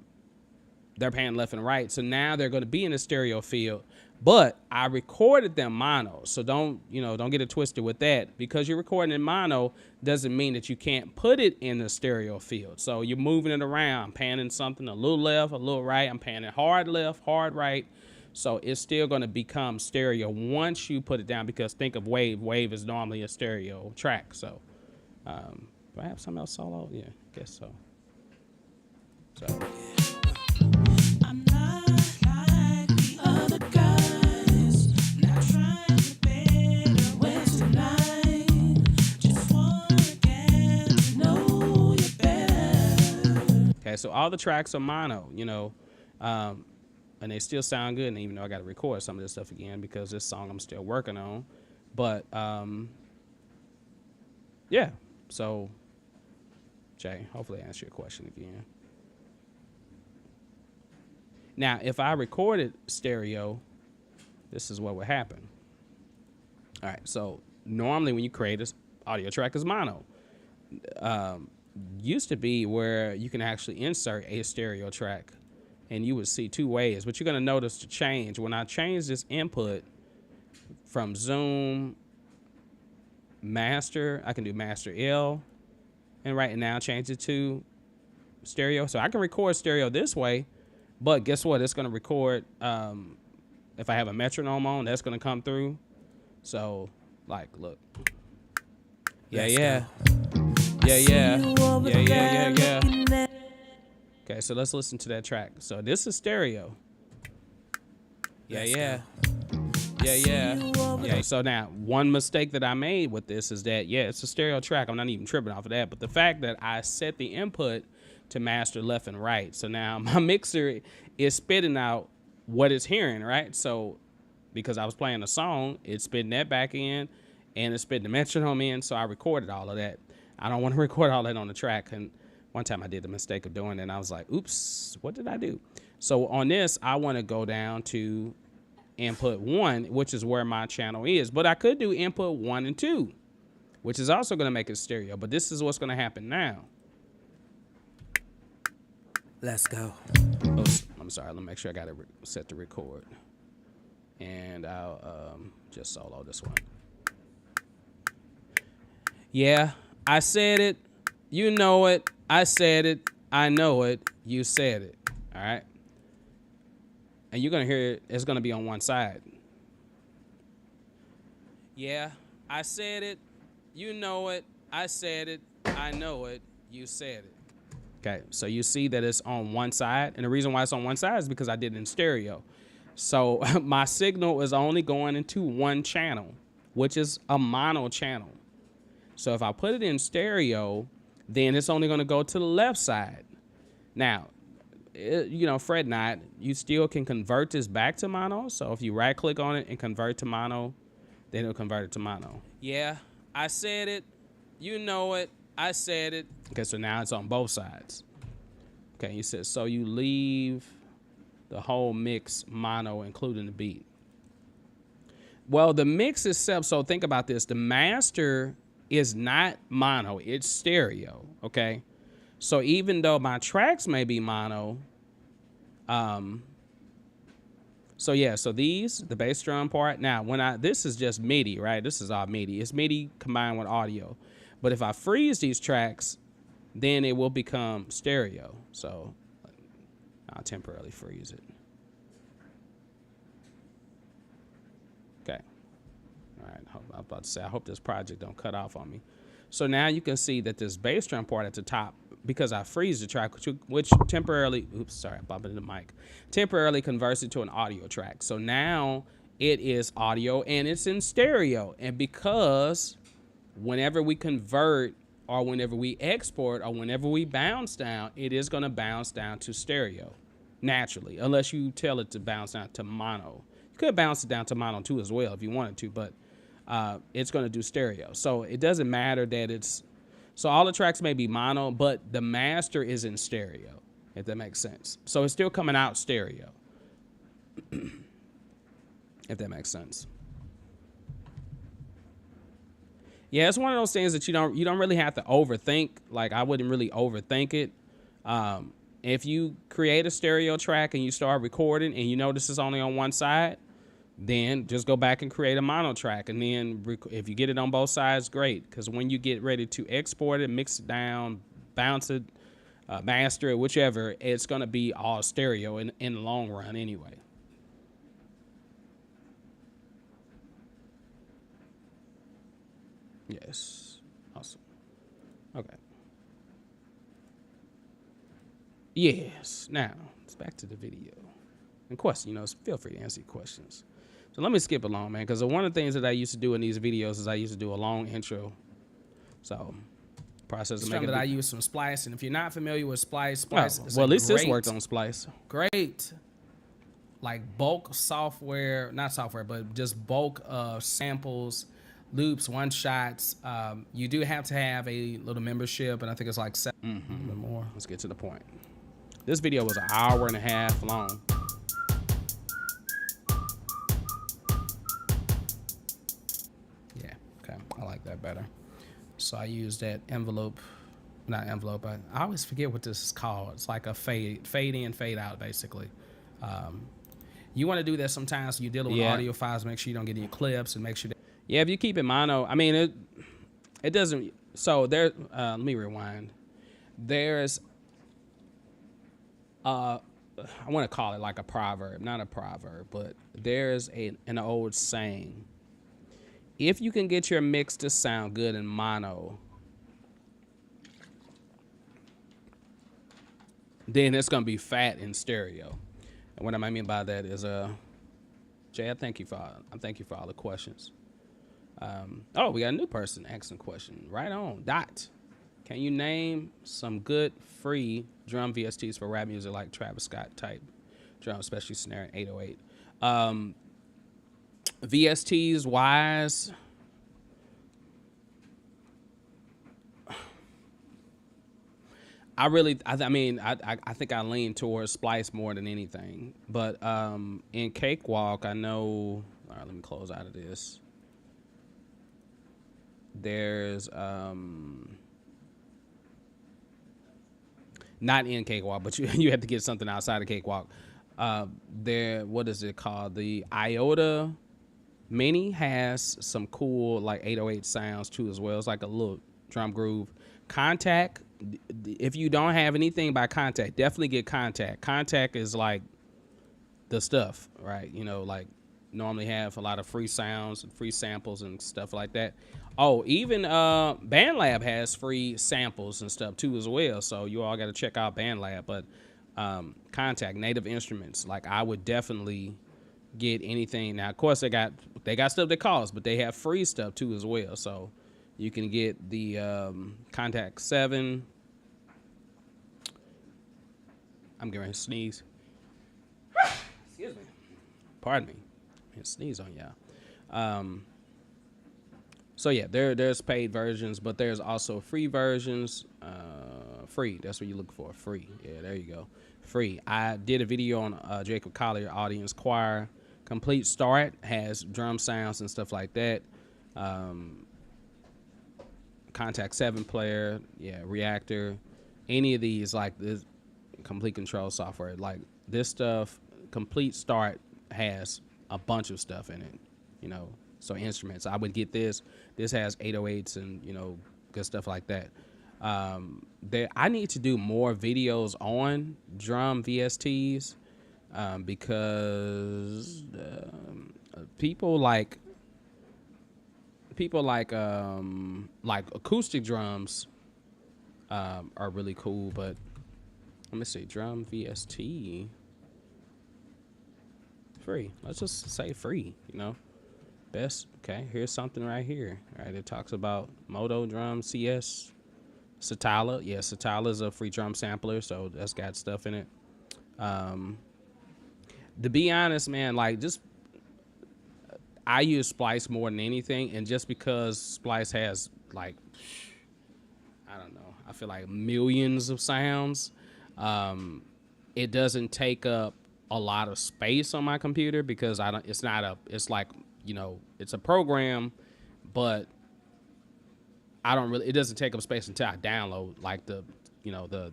panned left and right. So now they're going to be in a stereo field, but I recorded them mono. So don't get it twisted with that. Because you're recording in mono doesn't mean that you can't put it in the stereo field. So you're moving it around. I'm panning something a little left, a little right. I'm panning hard left, hard right. So it's still going to become stereo once you put it down, because think of Wave. Wave is normally a stereo track. So do I have something else solo? Yeah, I guess so. So.
I'm not
So all the tracks are mono, you know, and they still sound good. And even though I got to record some of this stuff again because this song I'm still working on, but yeah. So Jay, hopefully I answer your question again. Now, if I recorded stereo, this is what would happen. All right, so normally when you create this audio track is mono. Used to be where you can actually insert a stereo track and you would see two ways, but you're gonna notice the change. When I change this input from Zoom master, I can do master L, and right now change it to stereo. So I can record stereo this way, but guess what? It's gonna record, if I have a metronome on, that's gonna come through. So like, look. Yeah. Okay, so let's listen to that track. So this is stereo. Yeah. So now one mistake that I made with this is that, yeah, it's a stereo track. I'm not even tripping off of that. But the fact that I set the input to master left and right. So now my mixer is spitting out what it's hearing, right? So because I was playing a song, it's spitting that back in and it's spitting the metronome in. So I recorded all of that. I don't want to record all that on the track. And one time I did the mistake of doing it and I was like, oops, what did I do? So on this, I want to go down to input 1, which is where my channel is. But I could do input 1 and 2, which is also going to make it stereo. But this is what's going to happen now.
Let's go.
Oh, I'm sorry. Let me make sure I got it set to record. And I'll just solo this one. Yeah, I said it. You know it. I said it. I know it. You said it. All right. And you're going to hear it. It's going to be on one side. Yeah, I said it. You know it. I said it. I know it. You said it. Okay, so you see that it's on one side. And the reason why it's on one side is because I did it in stereo. So my signal is only going into one channel, which is a mono channel. So if I put it in stereo, then it's only going to go to the left side. Now, you know, fret not, you still can convert this back to mono. So if you right click on it and convert to mono, then it'll convert it to mono. Yeah, I said it. You know it. I said it. Okay, so now it's on both sides. Okay, you said, so you leave the whole mix mono, including the beat. Well, the mix itself, so think about this. The master is not mono, it's stereo, okay? So even though my tracks may be mono, so yeah, so these, the bass drum part, now this is just MIDI, right? This is all MIDI. It's MIDI combined with audio. But if I freeze these tracks, then it will become stereo. So I'll temporarily freeze it. Okay. All right, I'm about to say, I hope this project don't cut off on me. So now you can see that this bass drum part at the top, because I freeze the track, which temporarily, oops, sorry, I bumped into the mic, temporarily converts it to an audio track. So now it is audio and it's in stereo. And because whenever we convert or whenever we export or whenever we bounce down, it is going to bounce down to stereo naturally, unless you tell it to bounce down to mono. You could bounce it down to mono too as well if you wanted to, but it's going to do stereo. So it doesn't matter that it's, so all the tracks may be mono, but the master is in stereo, if that makes sense. So it's still coming out stereo, if that makes sense. Yeah, it's one of those things that you don't really have to overthink. Like, I wouldn't really overthink it. If you create a stereo track and you start recording and you know this is only on one side, then just go back and create a mono track. And then if you get it on both sides, great. Because when you get ready to export it, mix it down, bounce it, master it, whichever, it's going to be all stereo in the long run anyway. Yes. Awesome. Okay. Yes. Now, it's back to the video. And questions, feel free to answer your questions. So let me skip along, man, because one of the things that I used to do in these videos is I used to do a long intro. So process of
Drum
making
that I
beat.
use from Splice, and if you're not familiar with Splice,
Oh,
is
well,
a
at least this
great,
worked on Splice.
great, like bulk software, not software, but just bulk samples, loops, one shots. You do have to have a little membership, and I think it's like seven or more.
Let's get to the point. This video was an hour and a half long.
Yeah, okay, I like that better. So I use that envelope, not envelope, but I always forget what this is called. It's like a fade in, fade out, basically. You want to do that sometimes when you're dealing with
Yeah.
audio files. Make sure you don't get any clips, and make sure that
Yeah, if you keep it mono, I mean, it doesn't. So there, let me rewind. There's, I want to call it like a proverb, not a proverb, but there's an old saying. If you can get your mix to sound good in mono, then it's gonna be fat in stereo. And what I mean by that is, Jay, I thank you for all the questions. Oh, we got a new person asking a question. Right on. Dot. Can you name some good free drum VSTs for rap music like Travis Scott type drum, especially snare and 808? VSTs wise, I mean, I think I lean towards Splice more than anything. But in Cakewalk, I know. All right, let me close out of this. There's not in Cakewalk, but you have to get something outside of Cakewalk. What is it called? The Iota Mini has some cool like 808 sounds too as well. It's like a little drum groove. Contact, if you don't have anything by Contact, definitely get Contact. Contact is like the stuff, right? You know, like normally have a lot of free sounds and free samples and stuff like that. Oh, even Bandlab has free samples and stuff too as well. So you all got to check out Bandlab. But Contact, Native Instruments, like I would definitely get anything. Now, of course, they got stuff that costs, but they have free stuff too as well. So you can get the Contact 7. I'm getting ready to sneeze. Excuse me. Pardon me. I sneeze on y'all. So yeah, there's paid versions, but there's also free versions. Free, that's what you look for. Free. Yeah, there you go. Free. I did a video on Jacob Collier Audience Choir. Complete Start has drum sounds and stuff like that. Contact 7 player, yeah, Reactor, any of these, like this Complete Control software, like this stuff, Complete Start has a bunch of stuff in it, you know. So instruments, I would get this. This has 808s and, you know, good stuff like that. I need to do more videos on drum VSTs because people like acoustic drums are really cool. But let me see, drum VST free. Let's just say free, you know. Best. Okay, here's something right here. All right, it talks about Moto Drum CS. Satala. Yeah, Satala is a free drum sampler, so that's got stuff in it. To be honest, man, like just I use Splice more than anything, and just because Splice has like, I don't know, I feel like millions of sounds, it doesn't take up a lot of space on my computer because it's like, you know, it's a program, but it doesn't take up space until I download like the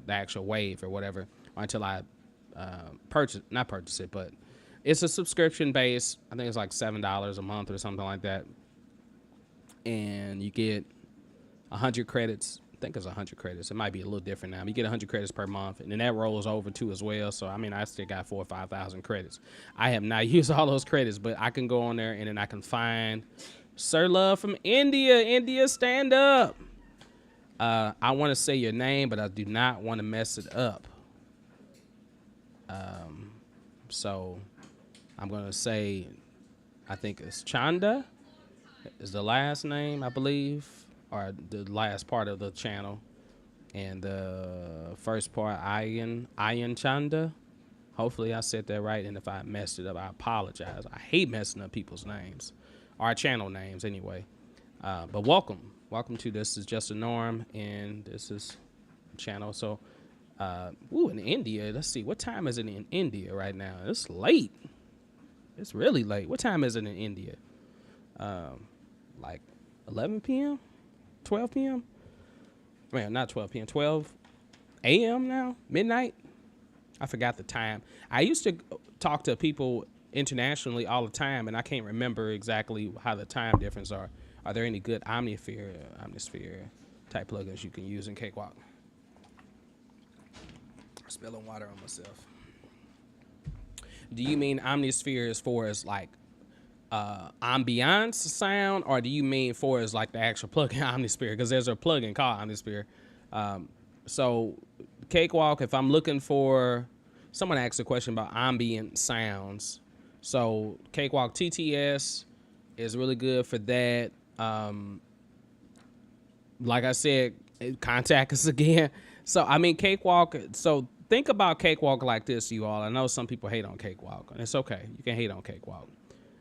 actual wave or whatever, or until I not purchase it, but it's a subscription base. I think it's like $7 a month or something like that. And you get 100 credits. I think it's 100 credits. It might be a little different now. You get 100 credits per month, and then that rolls over too as well. So, I mean, I still got 4,000 or 5,000 credits. I have not used all those credits, but I can go on there and then I can find Sir Love from India. India, stand up. I want to say your name, but I do not want to mess it up. So I'm going to say, I think it's Chanda is the last name, I believe. or the last part of the channel, and the first part, Ayan Chanda. Hopefully I said that right, and if I messed it up, I apologize. I hate messing up people's names, our channel names anyway. But welcome to This Is Just a Norm, and this is channel. So, in India, let's see, what time is it in India right now? It's late. It's really late. What time is it in India? Like 11 p.m., 12 p.m. Well, not 12 p.m., 12 a.m. now, midnight. I forgot the time. I used to talk to people internationally all the time, and I can't remember exactly how the time difference are. Are there any good Omnisphere type plugins you can use in Cakewalk? Spilling water on myself. Do you mean Omnisphere as far as like ambiance sound, or do you mean for as like the actual plugin Omnisphere? Because there's a plugin called Omnisphere. So Cakewalk, if I'm looking for, someone asked a question about ambient sounds. So Cakewalk TTS is really good for that. Like I said, contact us again. So I mean, Cakewalk. So think about Cakewalk like this, you all. I know some people hate on Cakewalk, and it's okay. You can hate on Cakewalk.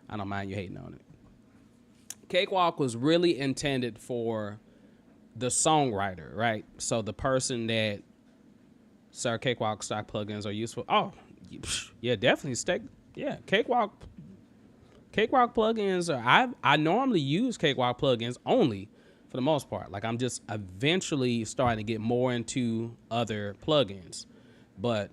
I don't mind you hating on it. Cakewalk was really intended for the songwriter, right? So the person that, sir, Cakewalk stock plugins are useful. Oh, yeah, definitely. Yeah, Cakewalk plugins are, I normally use Cakewalk plugins only for the most part. Like I'm just eventually starting to get more into other plugins. But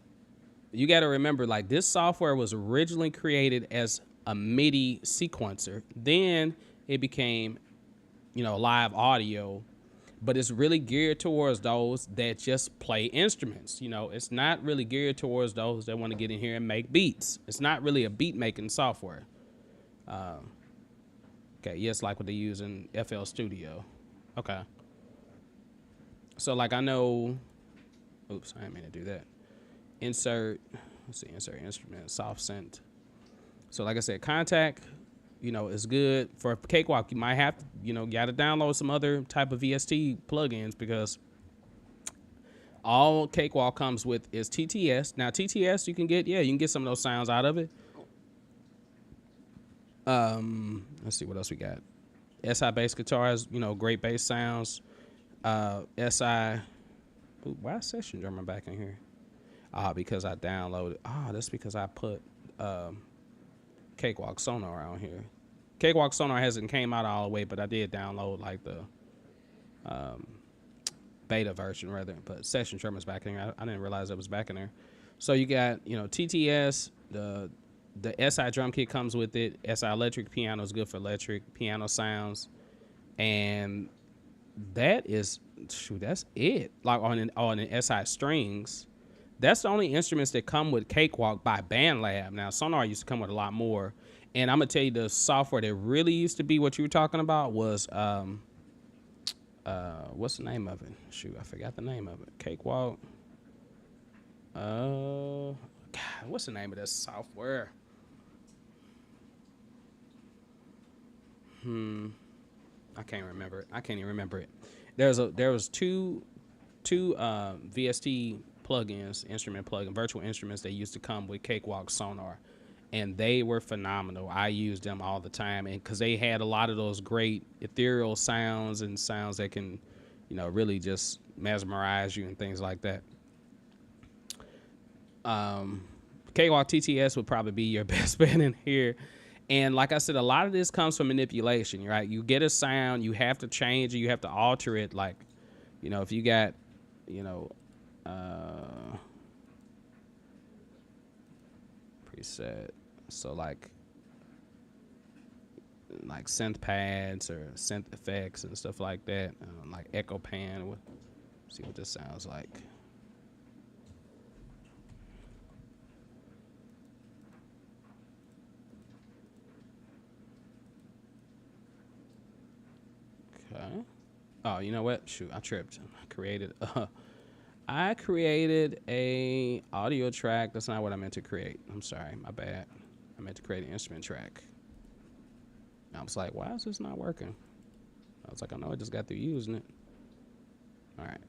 you got to remember, like, this software was originally created as a MIDI sequencer. Then it became, live audio. But it's really geared towards those that just play instruments. It's not really geared towards those that want to get in here and make beats. It's not really a beat making software. Okay, yes, like what they use in FL Studio. Okay. So like I know, oops, I didn't mean to do that. Insert instrument, soft synth. So like I said, Contact, is good. For Cakewalk, you might have to, got to download some other type of VST plugins, because all Cakewalk comes with is TTS. Now TTS, you can get some of those sounds out of it. Let's see what else we got. SI bass guitars, great bass sounds. SI, why is Session Drummer back in here? Because I downloaded. That's because I put Cakewalk Sonar on here. Cakewalk Sonar hasn't came out all the way, but I did download like the beta version rather. But Session Drummer's back in here. I didn't realize it was back in there. So you got TTS, the SI drum kit comes with it. SI electric piano is good for electric piano sounds, and that's it. Like on an SI strings, that's the only instruments that come with Cakewalk by Bandlab. Now Sonar used to come with a lot more, and I'm gonna tell you the software that really used to be what you were talking about was what's the name of it? Shoot, I forgot the name of it. Cakewalk. God, what's the name of that software? I can't remember it. I can't even remember it. There was two VST plugins, virtual instruments that used to come with Cakewalk Sonar, and they were phenomenal. I used them all the time, and because they had a lot of those great ethereal sounds and sounds that can, really just mesmerize you and things like that. Cakewalk TTS would probably be your best bet in here. And like I said, a lot of this comes from manipulation, right? You get a sound, you have to change it, you have to alter it. Like, if you got, preset, so like synth pads or synth effects and stuff like that, like echo pan. See what this sounds like. Okay. Oh, you know what? Shoot, I tripped. I created a audio track. That's not what I meant to create. I'm sorry, my bad. I meant to create an instrument track. I was like, why is this not working? I was like, I know I just got through using it. All right.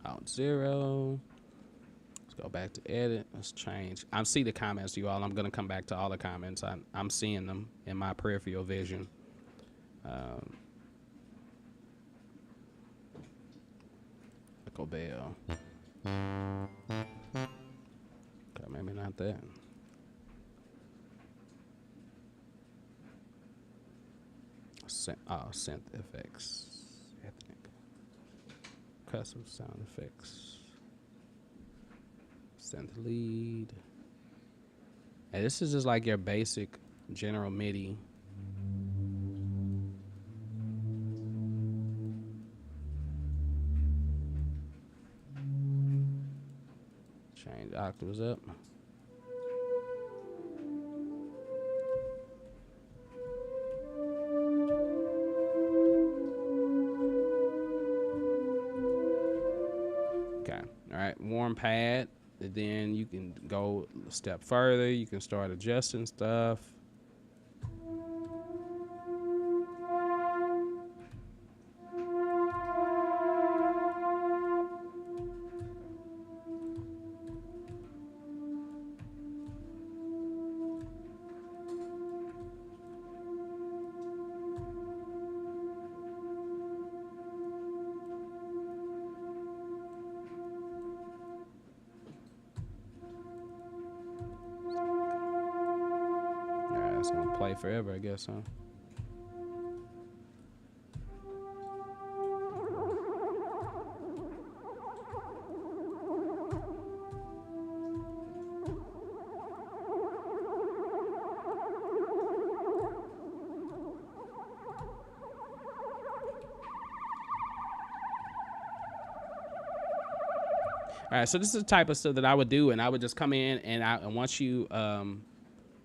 Alt 0. Let's go back to edit. Let's change. I see the comments, you all. I'm going to come back to all the comments. I'm seeing them in my peripheral vision. Echo Bell. Okay, maybe not that. Synth effects. Ethnic. Custom sound effects. Synth lead. And this is just like your basic general MIDI. Change octaves up. Okay. All right. Warm pad. And then you can go a step further. You can start adjusting stuff. It's gonna play forever, I guess, huh? All right, so this is the type of stuff that I would do, and I would just come in and once you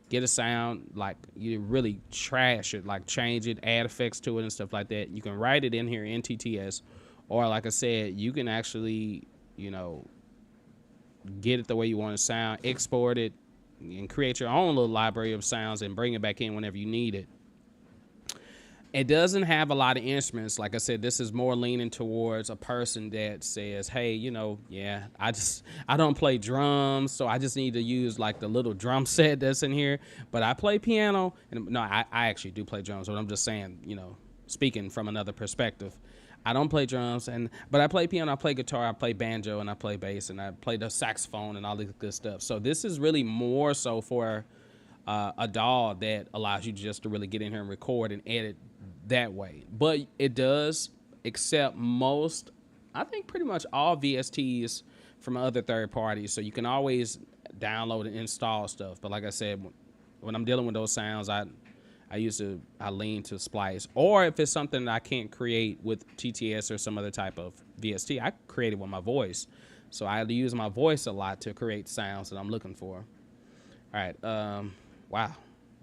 get a sound, like you really trash it, like change it, add effects to it and stuff like that. You can write it in here in TTS, or like I said, you can actually, you know, get it the way you want to sound, export it, and create your own little library of sounds and bring it back in whenever you need it. It doesn't have a lot of instruments. Like I said, this is more leaning towards a person that says, hey, you know, yeah, I don't play drums, so I just need to use like the little drum set that's in here. But I play piano. And no, I actually do play drums, but I'm just saying, you know, speaking from another perspective. I don't play drums, but I play piano, I play guitar, I play banjo, and I play bass, and I play the saxophone and all this good stuff. So this is really more so for a DAW that allows you just to really get in here and record and edit that way. But it does accept most, I think pretty much all VSTs from other third parties. So you can always download and install stuff. But like I said, when I'm dealing with those sounds, I lean to Splice. Or if it's something that I can't create with TTS or some other type of VST, I create it with my voice. So I use my voice a lot to create sounds that I'm looking for. All right. Wow.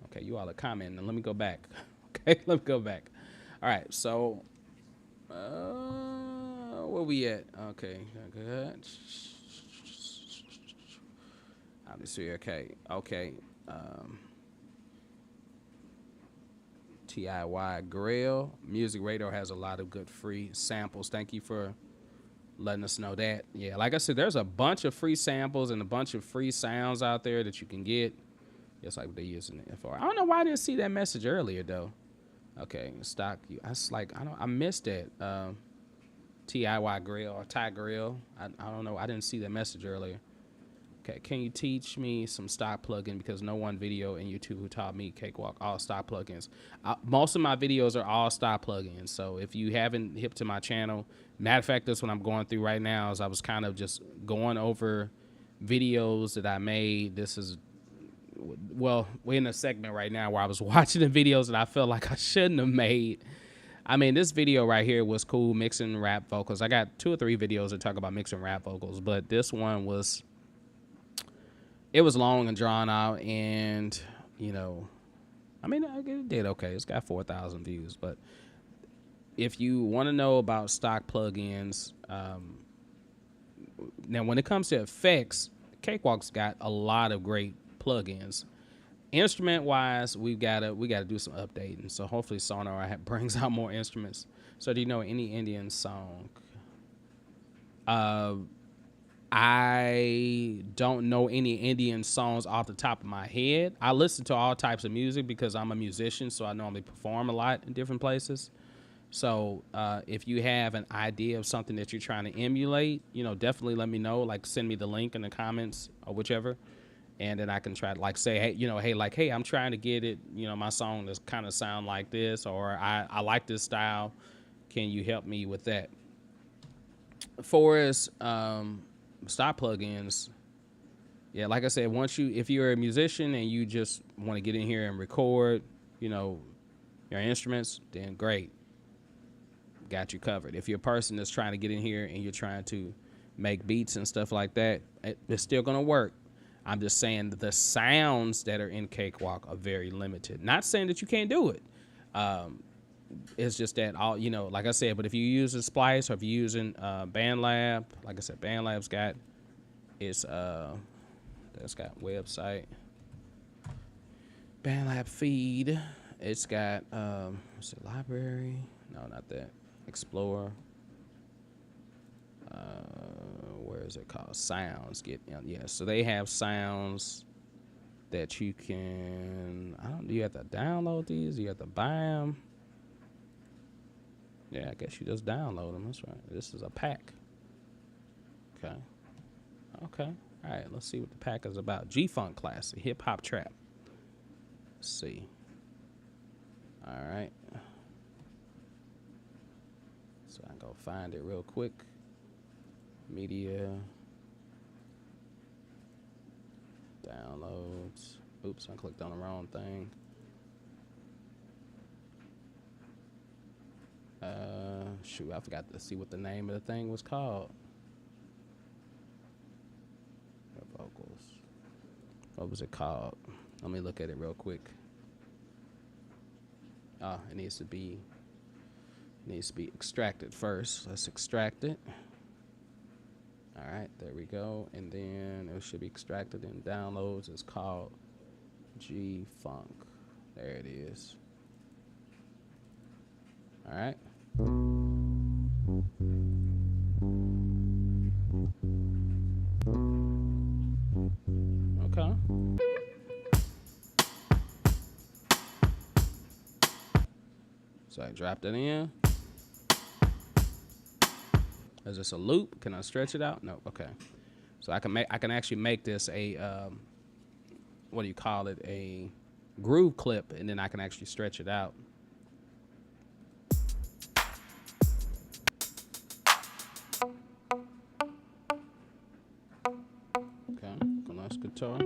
Okay, you all are commenting. Let me go back. Okay, let me go back. All right, so where we at? Okay, good. Let me see. Okay. TIY Grill. Music Radar has a lot of good free samples. Thank you for letting us know that. Yeah, like I said, there's a bunch of free samples and a bunch of free sounds out there that you can get. Just like they're using it for. I don't know why I didn't see that message earlier though. Okay, stock. I missed that. TIY Grill or Thai Grill. I don't know. I didn't see that message earlier. Okay, can you teach me some stock plugin, because no one video in YouTube who taught me Cakewalk, all stock plugins. Most of my videos are all stock plugins. So if you haven't hip to my channel, matter of fact, that's what I'm going through right now. Is I was kind of just going over videos that I made. This is, well, we're in a segment right now where I was watching the videos that I felt like I shouldn't have made. I mean, this video right here was cool, mixing rap vocals. I got 2 or 3 videos that talk about mixing rap vocals, but this one was, it was long and drawn out, and, you know, I mean, it did okay. It's got 4,000 views, but if you want to know about stock plugins, now when it comes to effects, Cakewalk's got a lot of great plugins. Instrument wise, we gotta do some updating. So hopefully Sonar brings out more instruments. So do you know any Indian song? I don't know any Indian songs off the top of my head. I listen to all types of music because I'm a musician, so I normally perform a lot in different places. So if you have an idea of something that you're trying to emulate, definitely let me know. Like, send me the link in the comments or whichever, and then I can try to like say, hey, I'm trying to get it, my song to kind of sound like this, or I like this style. Can you help me with that? For as stop plugins, yeah, like I said, if you're a musician and you just want to get in here and record, your instruments, then great, got you covered. If you're a person that's trying to get in here and you're trying to make beats and stuff like that, it's still gonna work. I'm just saying that the sounds that are in Cakewalk are very limited. Not saying that you can't do it. It's just that like I said, but if you're using Splice or if you're using Bandlab, like I said, Bandlab's got that's got website, Bandlab feed. It's got what's it, library? No, not that. Explorer. Where is it called? Sounds. So they have sounds that you can. You have to download these. You have to buy them. Yeah, I guess you just download them. That's right. This is a pack. Okay. All right. Let's see what the pack is about. G-Funk Classic, hip hop trap. Let's see. All right. So I can go find it real quick. Media. Downloads. Oops, I clicked on the wrong thing. Shoot, I forgot to see what the name of the thing was called. Vocals. What was it called? Let me look at it real quick. It needs to be extracted first. Let's extract it. All right, there we go. And then it should be extracted in downloads. It's called G-Funk. There it is. All right. Okay. So I dropped it in. Is this a loop? Can I stretch it out? No. Okay. So I can actually make this a what do you call it? A groove clip, and then I can actually stretch it out. Okay. Nice guitar.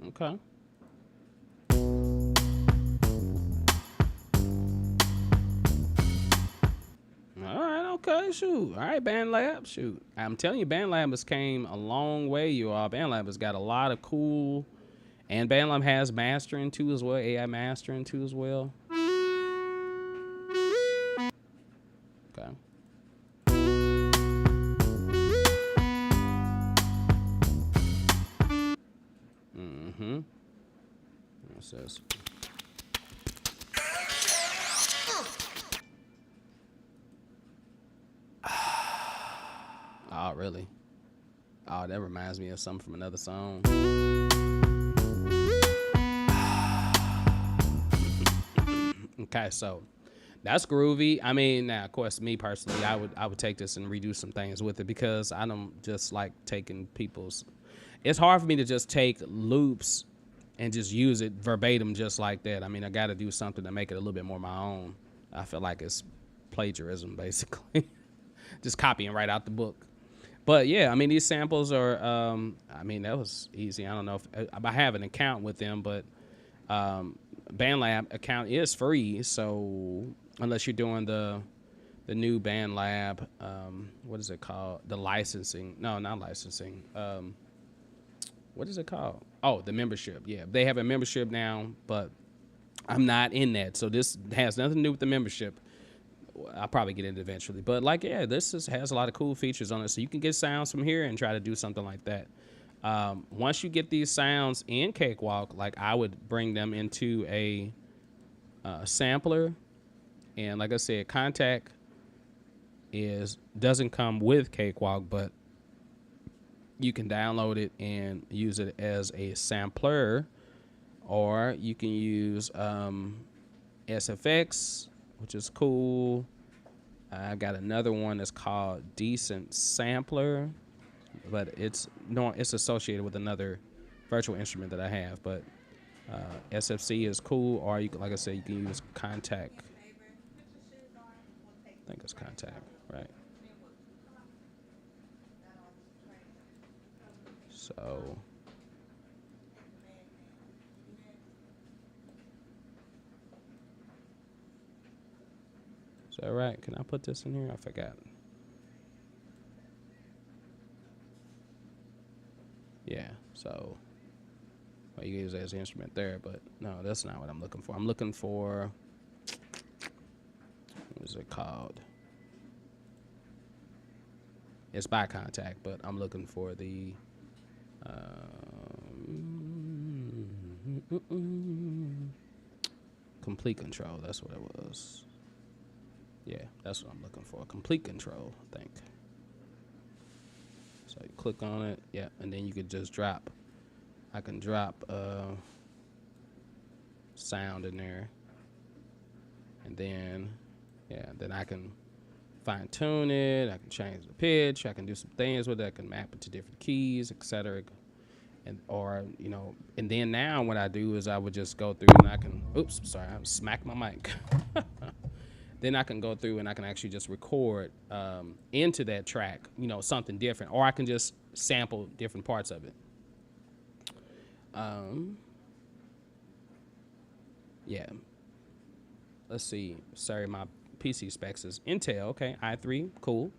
Okay. Okay, shoot. All right, Bandlab, shoot. I'm telling you, Bandlab has came a long way, you all. Bandlab has got a lot of cool, and Bandlab has mastering too as well, AI mastering too as well. Okay. What's this? Oh, really? Oh, that reminds me of something from another song. Okay, so that's groovy. I mean, now, of course, me personally, I would take this and redo some things with it because I don't just like taking people's. It's hard for me to just take loops and just use it verbatim just like that. I mean, I got to do something to make it a little bit more my own. I feel like it's plagiarism, basically. Just copying right out the book. But yeah, I mean, these samples are, I mean, that was easy. I don't know if I have an account with them, but Bandlab account is free. So unless you're doing the new Bandlab, what is it called? The licensing? No, not licensing. What is it called? Oh, the membership. Yeah, they have a membership now, but I'm not in that. So this has nothing to do with the membership. I'll probably get into it eventually. But like, yeah, has a lot of cool features on it, so you can get sounds from here and try to do something like that. Once you get these sounds in Cakewalk, like I would bring them into a sampler, and like I said, Contact doesn't come with Cakewalk, but you can download it and use it as a sampler, or you can use SFX, which is cool. I got another one that's called Decent Sampler, but it's associated with another virtual instrument that I have. But SFC is cool, or you can, like I said, you can use Contact. I think it's Contact, right? So is that right? Can I put this in here? I forgot. Yeah, so well, you use it as an instrument there, but no, that's not what I'm looking for. I'm looking for, what is it called? It's by Contact, but I'm looking for the Complete Control. That's what it was. Yeah, that's what I'm looking for. Complete Control, I think. So you click on it, yeah, and then you could just drop. I can drop sound in there, and then then I can fine tune it. I can change the pitch. I can do some things with it. I can map it to different keys, etc. And then now what I do is I would just go through and I can. Oops, sorry, I smacked my mic. Then I can go through and I can actually just record into that track, something different, or I can just sample different parts of it. Yeah. Let's see. Sorry, my PC specs is Intel. Okay, i3, cool.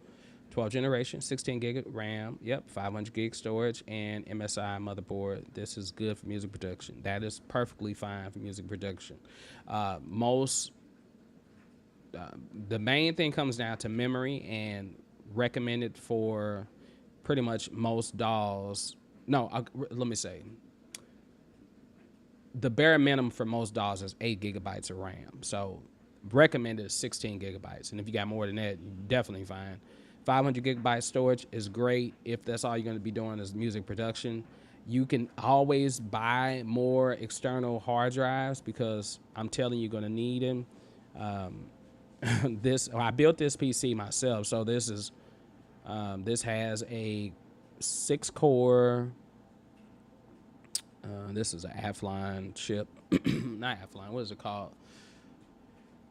12th generation, 16 gig RAM. Yep, 500 gig storage and MSI motherboard. This is good for music production. That is perfectly fine for music production. The main thing comes down to memory, and recommended for pretty much most DAWs. No, let me say. The bare minimum for most DAWs is 8 gigabytes of RAM. So recommended is 16 gigabytes. And if you got more than that, you're definitely fine. 500 gigabyte storage is great if that's all you're going to be doing is music production. You can always buy more external hard drives because I'm telling you, you're going to need them. I built this PC myself, so this has a 6-core. This is an Athlon chip, not Athlon. What is it called?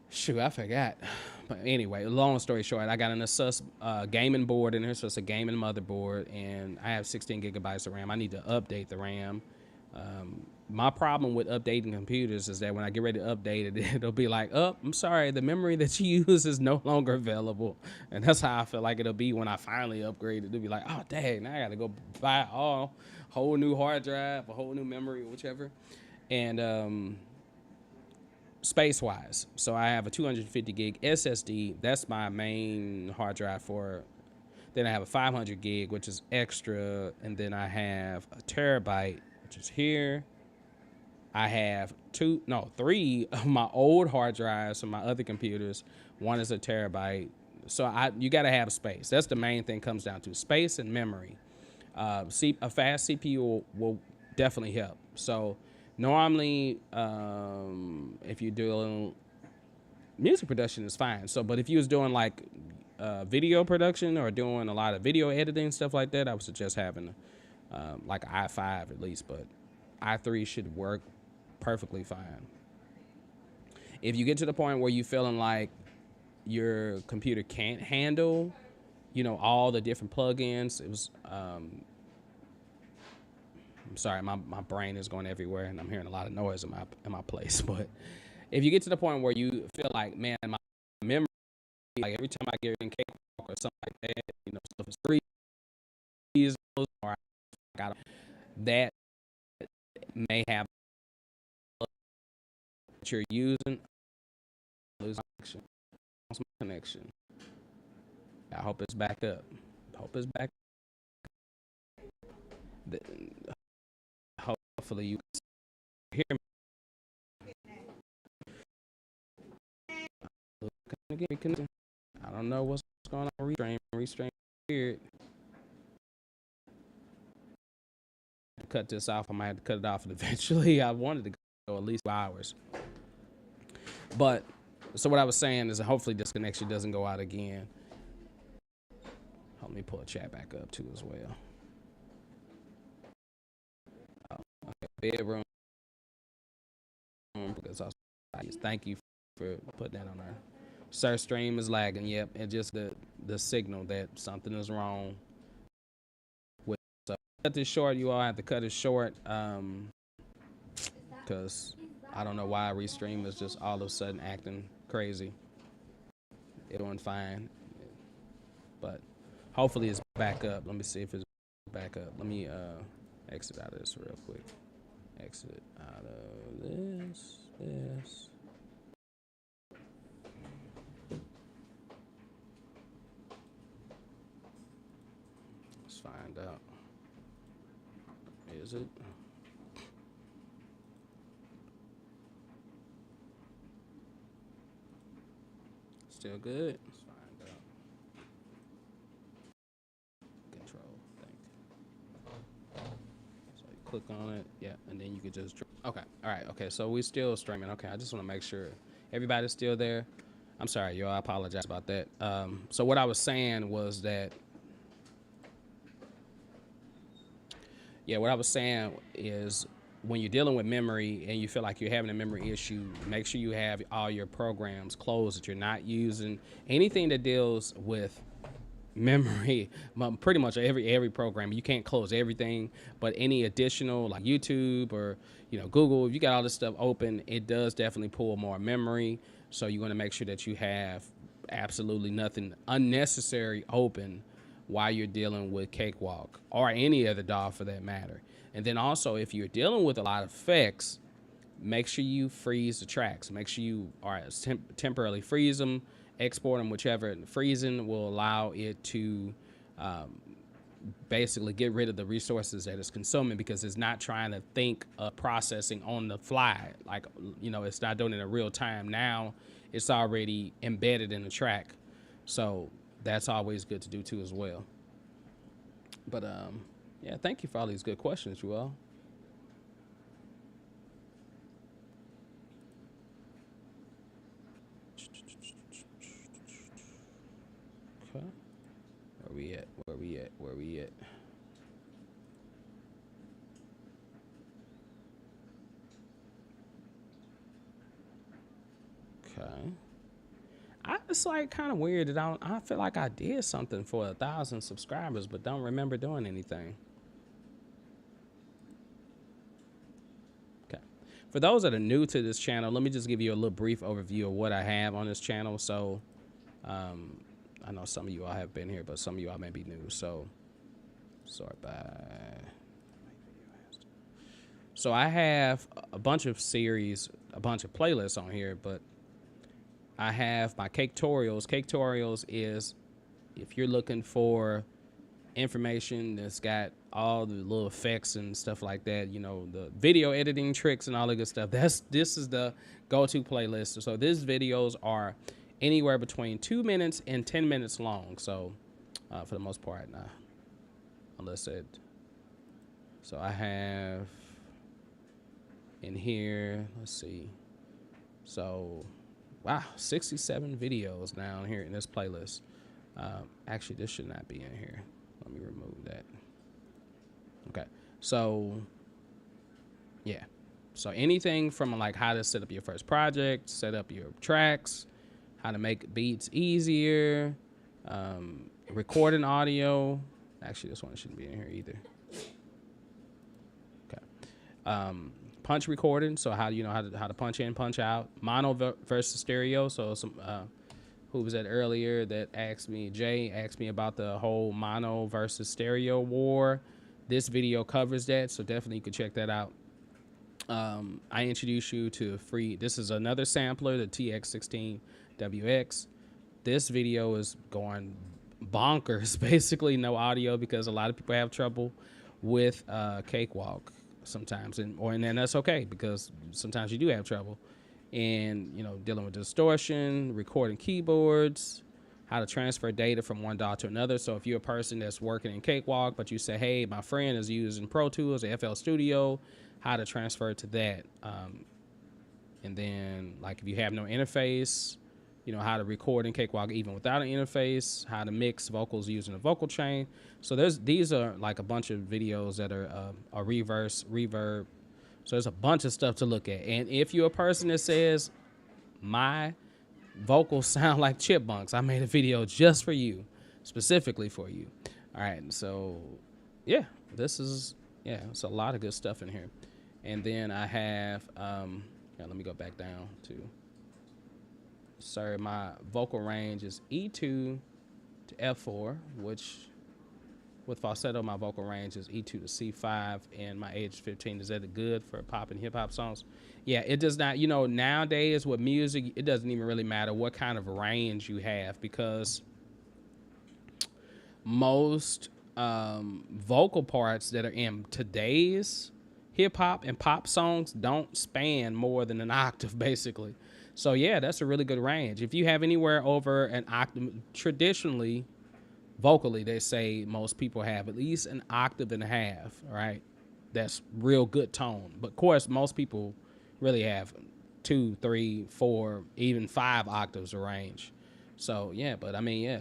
Shoot, I forgot. But anyway, long story short, I got an Asus gaming board in here, so it's a gaming motherboard, and I have 16 gigabytes of RAM. I need to update the RAM. My problem with updating computers is that when I get ready to update it, it'll be like, oh, I'm sorry, the memory that you use is no longer available. And that's how I feel like it'll be when I finally upgrade it. It'll be like, oh, dang, now I got to go buy a whole new hard drive, a whole new memory, whichever. And space-wise, so I have a 250 gig SSD. That's my main hard drive for. Then I have a 500 gig, which is extra. And then I have a terabyte, which is here. I have 3 of my old hard drives from my other computers. One is a terabyte. So you got to have space. That's the main thing comes down to space and memory. A fast CPU will definitely help. So normally, if you're doing music production, is fine. So, but if you was doing like video production or doing a lot of video editing, stuff like that, I would suggest having like an i5 at least, but i3 should work perfectly fine. If you get to the point where you're feeling like your computer can't handle, all the different plugins, I'm sorry, my brain is going everywhere and I'm hearing a lot of noise in my place. But if you get to the point where you feel like, man, my memory, like every time I get in Cakewalk or something like that, stuff is freezes or I got that may have that you're using losing connection. connection. I hope it's back up. Hope it's back. Hopefully you can hear me. I don't know what's going on. Restream weird. Cut this off. I might have to cut it off eventually. I wanted to go at least 2 hours. But so what I was saying is that hopefully this connection doesn't go out again. Let me pull a chat back up too as well. Okay, bedroom. Because thank you for putting that on there. Sir, stream is lagging. Yep, and just the signal that something is wrong. So cut this short. You all have to cut it short because I don't know why Restream is just all of a sudden acting crazy. It went fine, but hopefully it's back up. Let me see if it's back up. Let me exit out of this real quick. Exit out of this. Let's find out. Is it? Still good? Let's find out. Control, so you click on it, yeah, and then you can just, okay, all right, okay, so we still streaming. Okay, I just want to make sure everybody's still there. I'm sorry, y'all, I apologize about that. So what I was saying was that, what I was saying is when you're dealing with memory and you feel like you're having a memory issue, make sure you have all your programs closed, that you're not using anything that deals with memory. Pretty much every program, you can't close everything, but any additional like YouTube or Google, if you got all this stuff open, it does definitely pull more memory. So you want to make sure that you have absolutely nothing unnecessary open while you're dealing with Cakewalk or any other DAW for that matter. And then also, if you're dealing with a lot of effects, make sure you freeze the tracks. Make sure you temporarily freeze them, export them, whichever. Freezing will allow it to basically get rid of the resources that it's consuming, because it's not trying to think of processing on the fly. Like, it's not doing it in real time. Now it's already embedded in the track. So that's always good to do too as well. But yeah, thank you for all these good questions, you all. Okay. Where we at? Okay. It's like kind of weird that I feel like I did something for 1,000 subscribers, but don't remember doing anything. Okay. For those that are new to this channel, let me just give you a little brief overview of what I have on this channel. So, I know some of you all have been here, but some of you all may be new. So, sort by. So I have a bunch of series, a bunch of playlists on here, but I have my Cakewalk. Cakewalk is if you're looking for information that's got all the little effects and stuff like that, the video editing tricks and all the good stuff. This is the go-to playlist. So these videos are anywhere between 2 minutes and 10 minutes long. So for the most part, unless it. So I have in here, let's see. So wow, 67 videos down here in this playlist. Actually, this should not be in here. Let me remove that. Okay, so yeah. So anything from like how to set up your first project, set up your tracks, how to make beats easier, recording audio. Actually, this one shouldn't be in here either. Okay. Punch recording, so how how to punch in, punch out, mono versus stereo. So some who was that earlier that asked me, Jay asked me about the whole mono versus stereo war. This video covers that, so definitely you can check that out. I introduce you to this is another sampler, the TX16WX. this video is going bonkers. Basically, no audio because a lot of people have trouble with Cakewalk sometimes, and then that's okay because sometimes you do have trouble, and you know, dealing with distortion, recording keyboards, how to transfer data from one DAW to another. So if you're a person that's working in Cakewalk, but you say, hey, my friend is using Pro Tools or FL Studio, how to transfer to that. And then like if you have no interface, you know, how to record in Cakewalk even without an interface, how to mix vocals using a vocal chain. So these are like a bunch of videos that are a reverse, reverb. So there's a bunch of stuff to look at. And if you're a person that says, my vocals sound like chipmunks, I made a video just for you, specifically for you. All right, so yeah, it's a lot of good stuff in here. And then I have, let me go back down to, my vocal range is E2 to F4, which with falsetto, my vocal range is E2 to C5, and my age is 15. Is that good for pop and hip hop songs? Yeah, it does not. You know, nowadays with music, it doesn't even really matter what kind of range you have, because most vocal parts that are in today's hip hop and pop songs don't span more than an octave, basically. So yeah, that's a really good range. If you have anywhere over an octave, traditionally, vocally, they say most people have at least an octave and a half, right? That's real good tone. But of course, most people really have 2, 3, 4, even 5 octaves of range. So yeah, but I mean, yeah,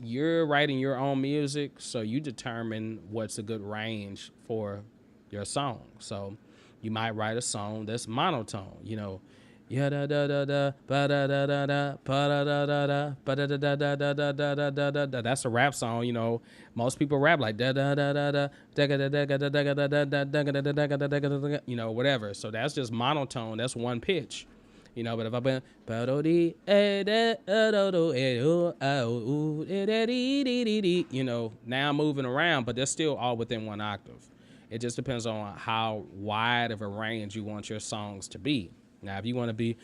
you're writing your own music, so you determine what's a good range for your song. So you might write a song that's monotone, you know, yeah da da da da ba da da da da ba da da da da ba da da da da da da da da da da. That's a rap song, you know. Most people rap like da da da da da da da da da da da da da da da, you know, whatever. So that's just monotone. That's one pitch, you know. But if I've been, you know, now I'm moving around, but they're still all within one octave. It just depends on how wide of a range you want your songs to be. Now, if you want to be,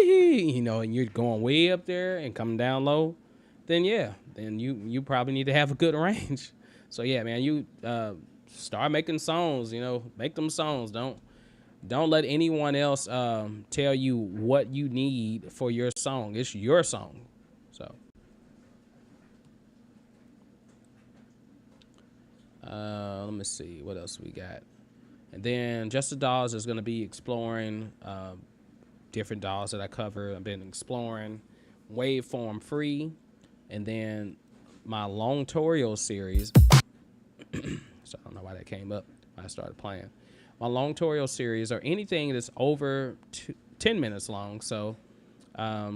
you know, and you're going way up there and coming down low, then yeah, then you probably need to have a good range. So yeah, man, you start making songs, you know, make them songs. Don't let anyone else tell you what you need for your song. It's your song. So let me see what else we got. And then Just the Dolls is going to be exploring different dolls that I cover. I've been exploring waveform free, and then my long tutorial series. So I don't know why that came up when I started playing. My long tutorial series, or anything that's over 10 minutes long. So I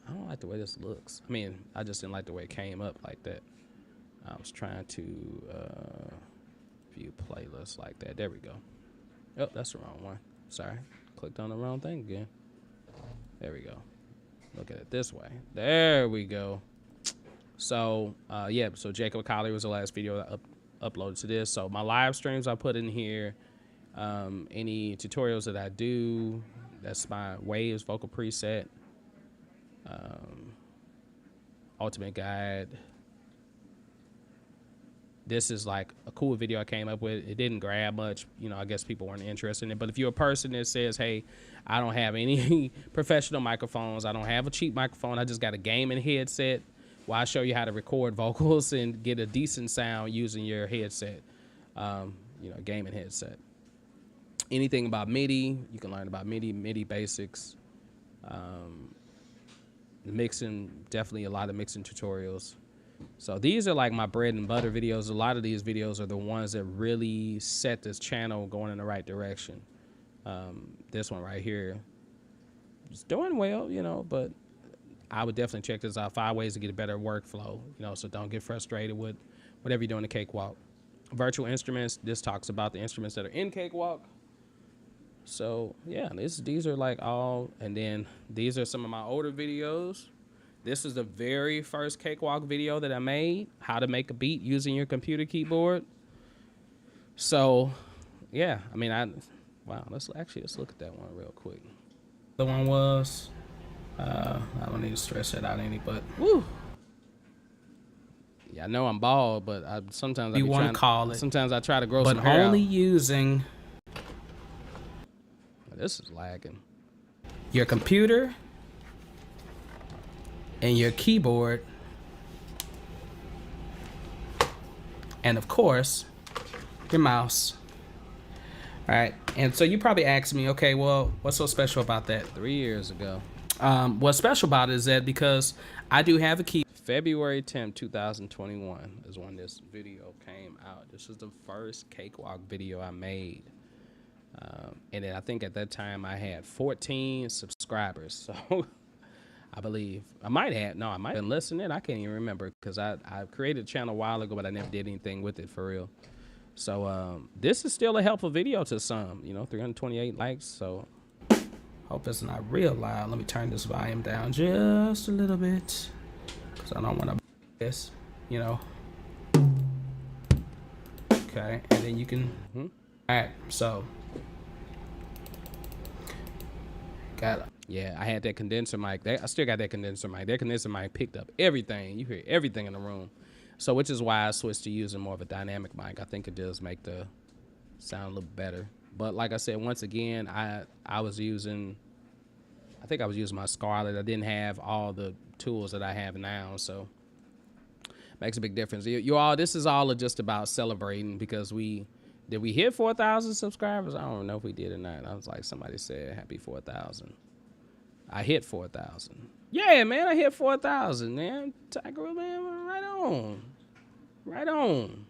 don't like the way this looks. I mean, I just didn't like the way it came up like that. I was trying to view playlists like that. There we go. Oh, that's the wrong one. Sorry. Clicked on the wrong thing again. There we go. Look at it this way. There we go. So, yeah, so Jacob Collier was the last video that I uploaded to this. So my live streams I put in here. Any tutorials that I do, that's my Waves vocal preset. Ultimate Guide. This is like a cool video I came up with. It didn't grab much. You know, I guess people weren't interested in it. But if you're a person that says, hey, I don't have any professional microphones, I don't have a cheap microphone, I just got a gaming headset, well, I show you how to record vocals and get a decent sound using your headset, you know, gaming headset. Anything about MIDI, you can learn about MIDI basics. Mixing, definitely a lot of mixing tutorials. So these are like my bread and butter videos. A lot of these videos are the ones that really set this channel going in the right direction. This one right here is doing well, you know, but I would definitely check this out. 5 ways to get a better workflow, you know, so don't get frustrated with whatever you're doing in Cakewalk. Virtual instruments, this talks about the instruments that are in Cakewalk. So yeah, these are like all, and then these are some of my older videos. This is the very first Cakewalk video that I made, how to make a beat using your computer keyboard. So, yeah, I mean, wow, let's look at that one real quick. The one was
I don't need to stress that out any, but
Woo. Yeah, I know I'm bald, but sometimes I
you
be
want
trying.
to call it,
Sometimes I try to grow
but
some hair
only
out.
using
This is lagging.
your computer and your keyboard, and of course, your mouse. All right, and so you probably asked me, okay, well, what's so special about that?
3 years ago,
What's special about it is that because I do have a key.
February 10th, 2021 is when this video came out. This is the first cakewalk video I made. And then I think at that time I had 14 subscribers. So I believe I might have been listening. I can't even remember because I created a channel a while ago, but I never did anything with it for real. So this is still a helpful video to some, 328 likes. So
Hope it's not real loud. Let me turn this volume down just a little bit because I don't want to this, Okay, and then you can. All right, so got it.
yeah, I had that condenser mic. I still got that condenser mic. That condenser mic picked up everything. You hear everything in the room. So which is why I switched to using more of a dynamic mic. I think it does make the sound a little better. But like I said, once again, I think I was using my Scarlett. I didn't have all the tools that I have now, so makes a big difference. You all, this is all just about celebrating because did we hit 4,000 subscribers? I don't know if we did or not. I was like, somebody said happy 4,000. I hit 4,000. Yeah, man, I hit 4,000, man. Tiger, man, right on.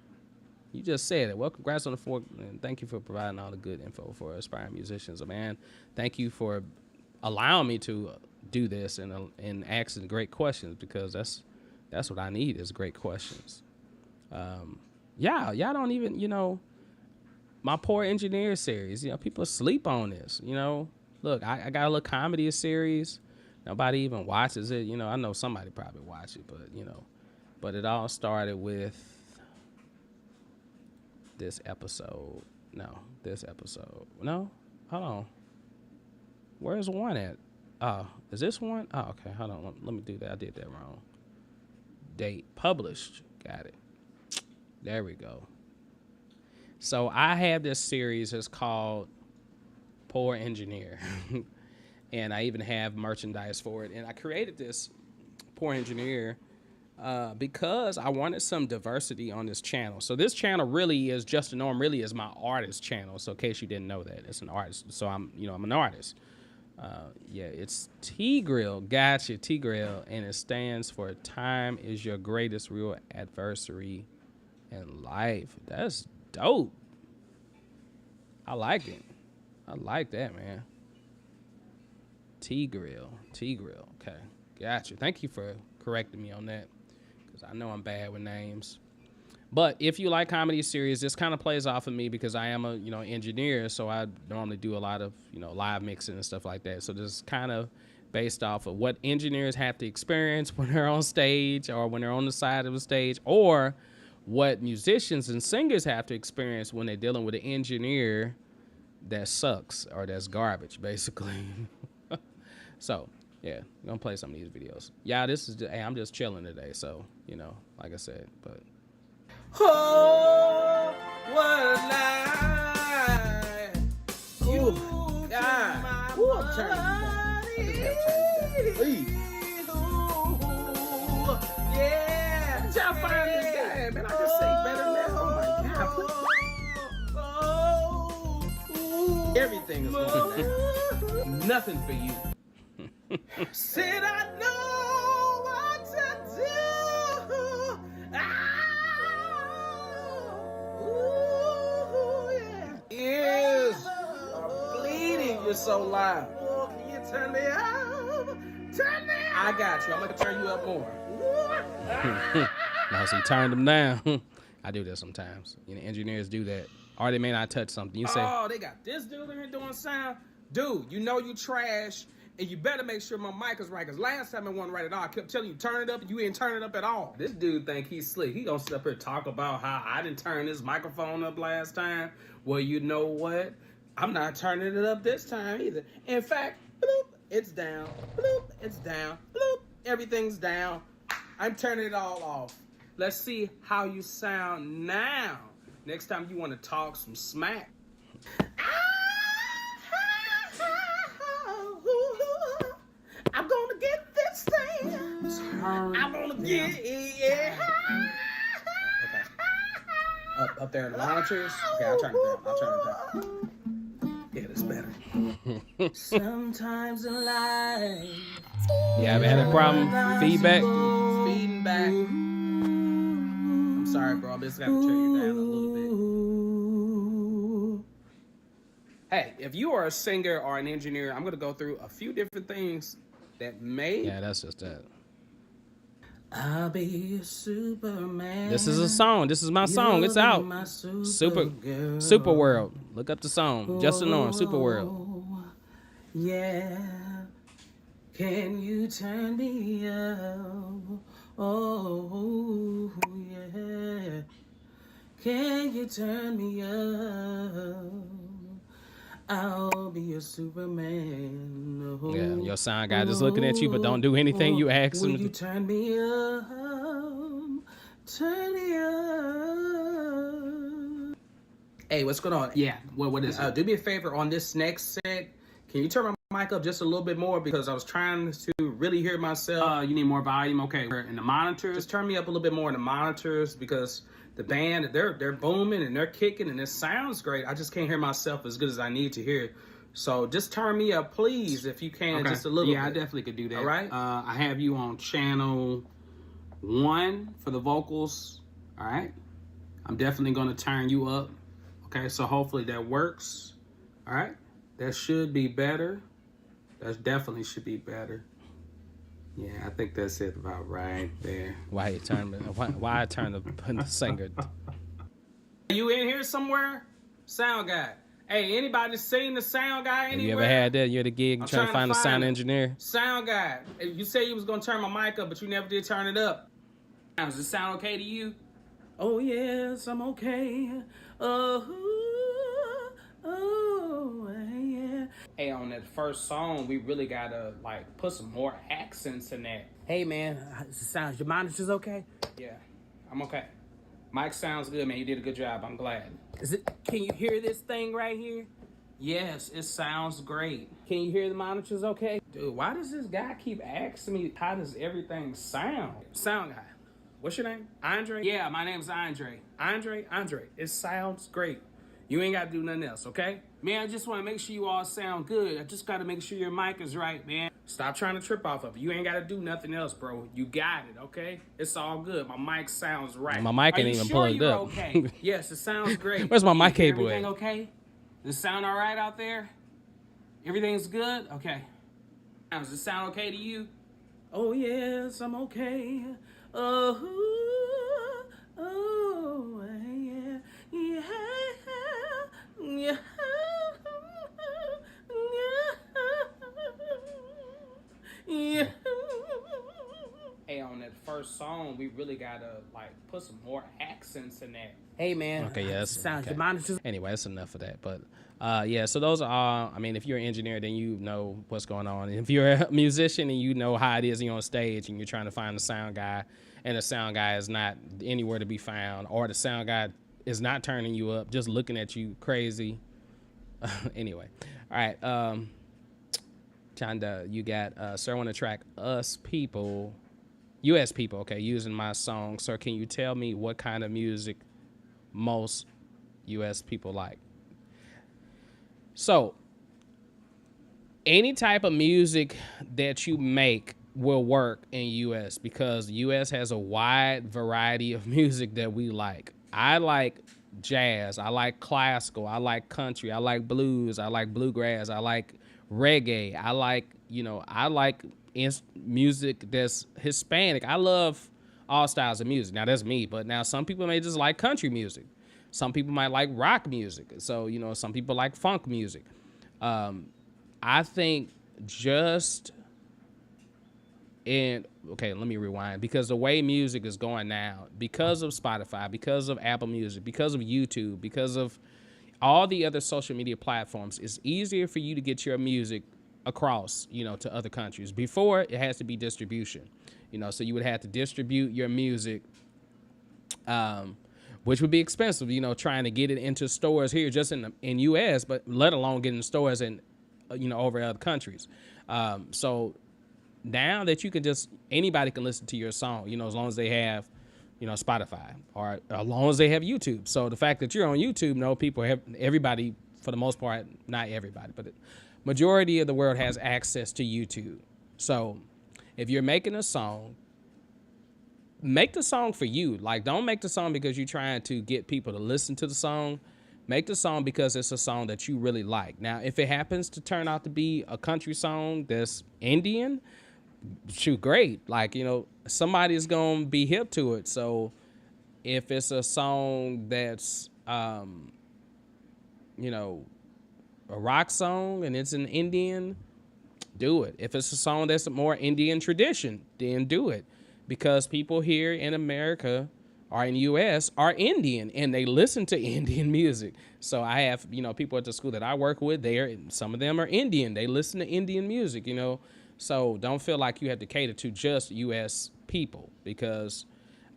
You just said it. Well, congrats on the 4, and thank you for providing all the good info for aspiring musicians. Man, thank you for allowing me to do this and asking great questions because that's what I need is great questions. Y'all don't even, my Poor Engineer series, people sleep on this, Look, I got a little comedy series. Nobody even watches it. I know somebody probably watch it, but it all started with this episode. No, hold on. Where's one at? Oh, is this one? Oh, okay. Hold on. Let me do that. I did that wrong. Date published. Got it. There we go. So I have this series. It's called Poor Engineer. And I even have merchandise for it. And I created this Poor Engineer because I wanted some diversity on this channel. So this channel really is Just a Norm, really is my artist channel. So in case you didn't know that, it's an artist. So I'm an artist. Yeah, it's T-Grill. Gotcha, T-Grill. And it stands for Time is Your Greatest Real Adversary in Life. That's dope. I like it. I like that, man. T-Grill. Okay, gotcha. Thank you for correcting me on that because I know I'm bad with names. But if you like comedy series, this kind of plays off of me because I am a engineer, so I normally do a lot of live mixing and stuff like that. So this is kind of based off of what engineers have to experience when they're on stage or when they're on the side of the stage, or what musicians and singers have to experience when they're dealing with an engineer that sucks or that's garbage, basically. So yeah, I'm gonna play some of these videos. Yeah, I'm just chilling today, so like I said, but.
Oh, what a night. Ooh, God. Ooh, I'm turning you down. Please. Yeah. Y'all find this guy, man. I can sing better than that. Oh, my God. Everything is going down. Nothing for you. Said I know what to do. Ears are bleeding. You're so loud. Oh, can you turn me up? Turn me up. I got you. I'm gonna turn you up more.
Now, see, turned them down. I do that sometimes. Engineers do that. Or they may not touch something. You say,
oh, they got this dude in here doing sound. Dude, you trash, and you better make sure my mic is right. Because last time it wasn't right at all. I kept telling you, turn it up, and you ain't turn it up at all. This dude think he's slick. He gonna sit up here talk about how I didn't turn this microphone up last time. Well, you know what? I'm not turning it up this time either. In fact, bloop, It's down. Bloop. It's down. Bloop. Everything's down. I'm turning it all off. Let's see how you sound now. Next time you want to talk some smack. I'm gonna get this thing. I'm gonna get it. Okay. Up there in the monitors. Okay, I'll turn it down. Yeah, that's better. Sometimes in life.
Yeah, I've had a problem. Feedback.
Feeding back. I'm sorry, bro. I'm just gonna turn you down a little bit. Hey, if you are a singer or an engineer, I'm gonna go through a few different things that may.
Yeah, that's just that.
I'll be a Superman.
This is a song. This is my song. It's out. Super World. Look up the song. Justin Norm, Super World.
Yeah. Can you turn me up? Oh, yeah. Can you turn me up? I'll be a Superman. Oh,
Yeah, your sound guy just looking at you, but don't do anything you ask him
will
to
you
do.
turn me up? Turn me up. Hey, what's going on?
Yeah, what is it?
Do me a favor on this next set. Can you turn my mic up just a little bit more because I was trying to really hear myself.
You need more volume? Okay, in the monitors?
Just turn me up a little bit more in the monitors because the band, they're booming and they're kicking and it sounds great. I just can't hear myself as good as I need to hear. So just turn me up, please, if you can, just a little bit.
Yeah, I definitely could do that.
All right.
I have you on channel 1 for the vocals. All right. I'm definitely going to turn you up. Okay, so hopefully that works. All right. That should be better. That definitely should be better. Yeah, I think that's it about right there.
Why I turn the singer?
You in here somewhere? Sound guy. Hey, anybody seen the sound guy anywhere?
Have you ever had that? You're at a gig trying to find a sound engineer?
Sound guy. You said you was going to turn my mic up, but you never did turn it up.
Does it sound okay to you?
Oh, yes, I'm okay. Oh, yeah.
Hey, on that first song, we really got to, like, put some more accents in that.
Hey, man, your monitor's okay?
Yeah, I'm okay. Mike sounds good, man. You did a good job. I'm glad.
Can you hear this thing right here?
Yes, it sounds great.
Can you hear the monitors okay?
Dude, why does this guy keep asking me how does everything sound?
Sound guy. What's your name? Andre?
Yeah, my name's Andre.
Andre, it sounds great. You ain't got to do nothing else, okay?
Man, I just want to make sure you all sound good. I just got to make sure your mic is right, man.
Stop trying to trip off of it. You ain't got to do nothing else, bro. You got it, okay? It's all good. My mic sounds right.
My mic ain't even plugged up.
Okay? Yes, it sounds great.
Where's my mic cable
Everything
at?
okay? Does it sound all right out there? Everything's good? Okay. Does it sound okay to you?
Oh, yes, I'm okay. Oh, yeah, yeah, yeah, yeah.
Hey, on that first song, we really got to, like, put some more accents in that.
Hey, man.
Okay, yeah,
Your monitors.
Anyway, that's enough of that. But yeah, so those are all. I mean, if you're an engineer, then you know what's going on. If you're a musician and you know how it is, you're on stage and you're trying to find a sound guy, and the sound guy is not anywhere to be found, or the sound guy is not turning you up, just looking at you crazy. Anyway, all right. Chanda, you got sir, I want to track US people, okay, using my song. Sir, can you tell me what kind of music most US people like? So any type of music that you make will work in US because the US has a wide variety of music that we like. I like jazz, I like classical, I like country, I like blues, I like bluegrass, I like reggae, I like music that's Hispanic. I love all styles of music. Now that's me, but now some people may just like country music. Some people might like rock music. So, some people like funk music. I think okay, let me rewind, because the way music is going now, because of Spotify, because of Apple Music, because of YouTube, because of all the other social media platforms, it's easier for you to get your music across, to other countries. Before, it has to be distribution, so you would have to distribute your music, which would be expensive, trying to get it into stores here just in US, but let alone get in stores in, over other countries. So now that you can anybody can listen to your song, as long as they have, Spotify, or as long as they have YouTube. So the fact that you're on YouTube, everybody, for the most part, not everybody, but the majority of the world has access to YouTube. So if you're making a song, make the song for you. Like, don't make the song because you're trying to get people to listen to the song. Make the song because it's a song that you really like. Now, if it happens to turn out to be a country song that's Indian, shoot, great. Like, somebody's going to be hip to it. So if it's a song that's, a rock song and it's an Indian, do it. If it's a song that's a more Indian tradition, then do it. Because people here in America or in the U.S. are Indian and they listen to Indian music. So I have, people at the school that I work with there, some of them are Indian. They listen to Indian music, So don't feel like you have to cater to just U.S. people, because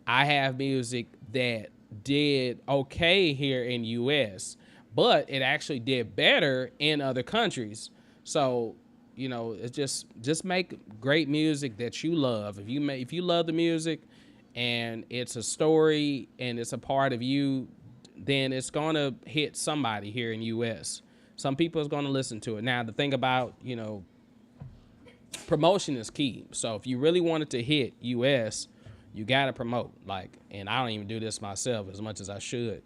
I have music that did okay here in U.S., but it actually did better in other countries. So, it's just make great music that you love. If you love the music and it's a story and it's a part of you, then it's going to hit somebody here in U.S. Some people is going to listen to it. Now, the thing about, promotion is key. So if you really want it to hit U.S., you got to promote. Like, and I don't even do this myself as much as I should.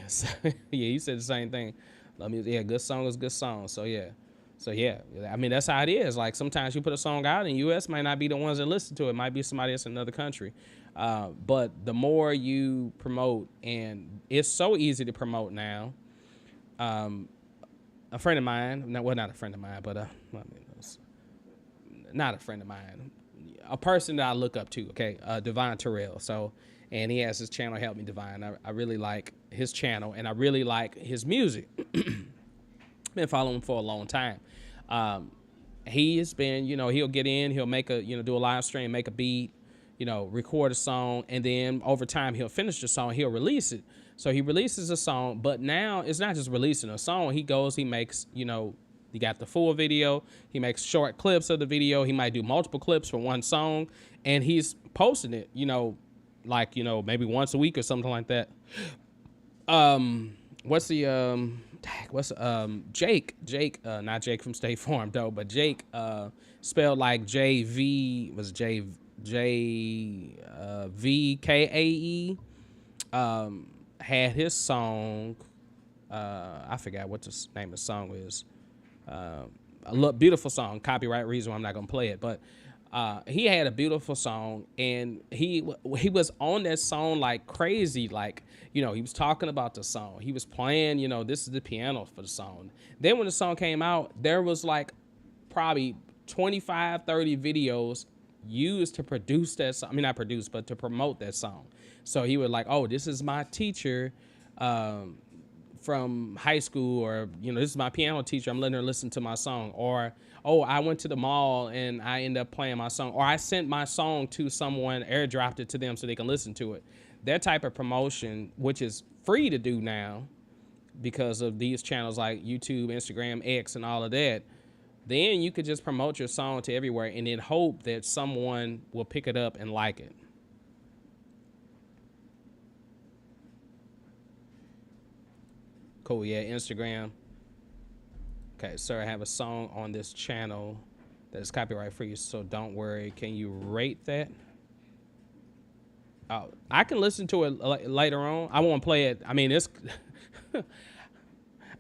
So, yeah, you said the same thing. Yeah, good song is good song. So yeah. I mean, that's how it is. Like, sometimes you put a song out in U.S. might not be the ones that listen to it. It might be somebody that's in another country. But the more you promote, and it's so easy to promote now. A friend of mine, not a friend of mine, but not a friend of mine, a person that I look up to, okay, Divine Terrell. So, and he has his channel, Help Me Divine. I really like his channel, and I really like his music. Been following him for a long time. He has been, he'll get in, he'll make do a live stream, make a beat, record a song, and then over time he'll finish the song, he'll release it. So he releases a song, but now it's not just releasing a song. He makes, you got the full video. He makes short clips of the video. He might do multiple clips for one song, and he's posting it, maybe once a week or something like that. Jake, not Jake from State Farm though, but Jake, spelled like JV, was VKAE, had his song, I forgot what the name of the song is, a beautiful song, copyright reason why I'm not gonna play it, but he had a beautiful song, and he was on that song like crazy. Like, he was talking about the song. He was playing, this is the piano for the song. Then when the song came out, there was like probably 25, 30 videos used to produce that song. I mean, not produce, but to promote that song. So he was like, oh, this is my teacher from high school, or, this is my piano teacher. I'm letting her listen to my song. Or, oh, I went to the mall and I ended up playing my song. Or I sent my song to someone, airdropped it to them so they can listen to it. That type of promotion, which is free to do now because of these channels like YouTube, Instagram, X, and all of that, then you could just promote your song to everywhere and then hope that someone will pick it up and like it. Cool, yeah, Instagram. Okay, sir, I have a song on this channel that is copyright free, so don't worry. Can you rate that? I can listen to it later on. I won't play it. I mean, it's...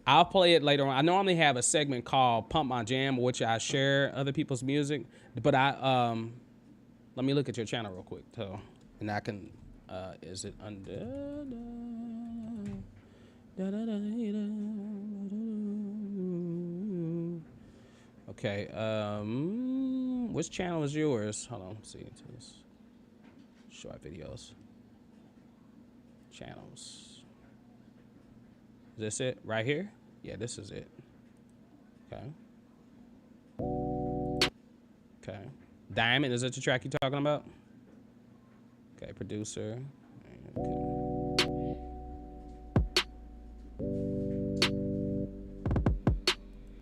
I'll play it later on. I normally have a segment called Pump My Jam, which I share other people's music. But let me look at your channel real quick, so, and I can, is it under... Okay, which channel is yours? Hold on, let's see. Short videos. Channels. Is this it right here? Yeah, this is it. Okay. Okay. Diamond, is that the track you're talking about? Okay, producer. Okay.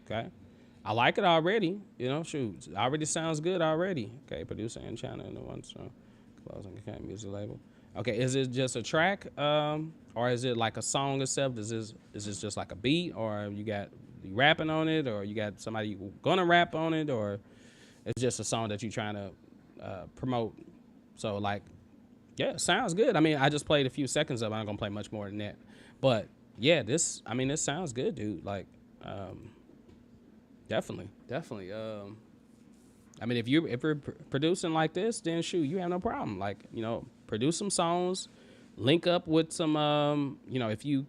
Okay. I like it already. You know, shoot, it already sounds good already. Okay, producer and China and the one song, closing okay, music label. Okay, is it just a track, or is it like a song itself? Is this just like a beat, or you rapping on it, or you got somebody gonna rap on it, or it's just a song that you're trying to promote? So like, yeah, sounds good. I mean, I just played a few seconds of it. I'm not gonna play much more than that, but yeah, this sounds good, dude. Like, definitely. I mean, if you're producing like this, then shoot, you have no problem. Like, you know, produce some songs, link up with some, you know, if you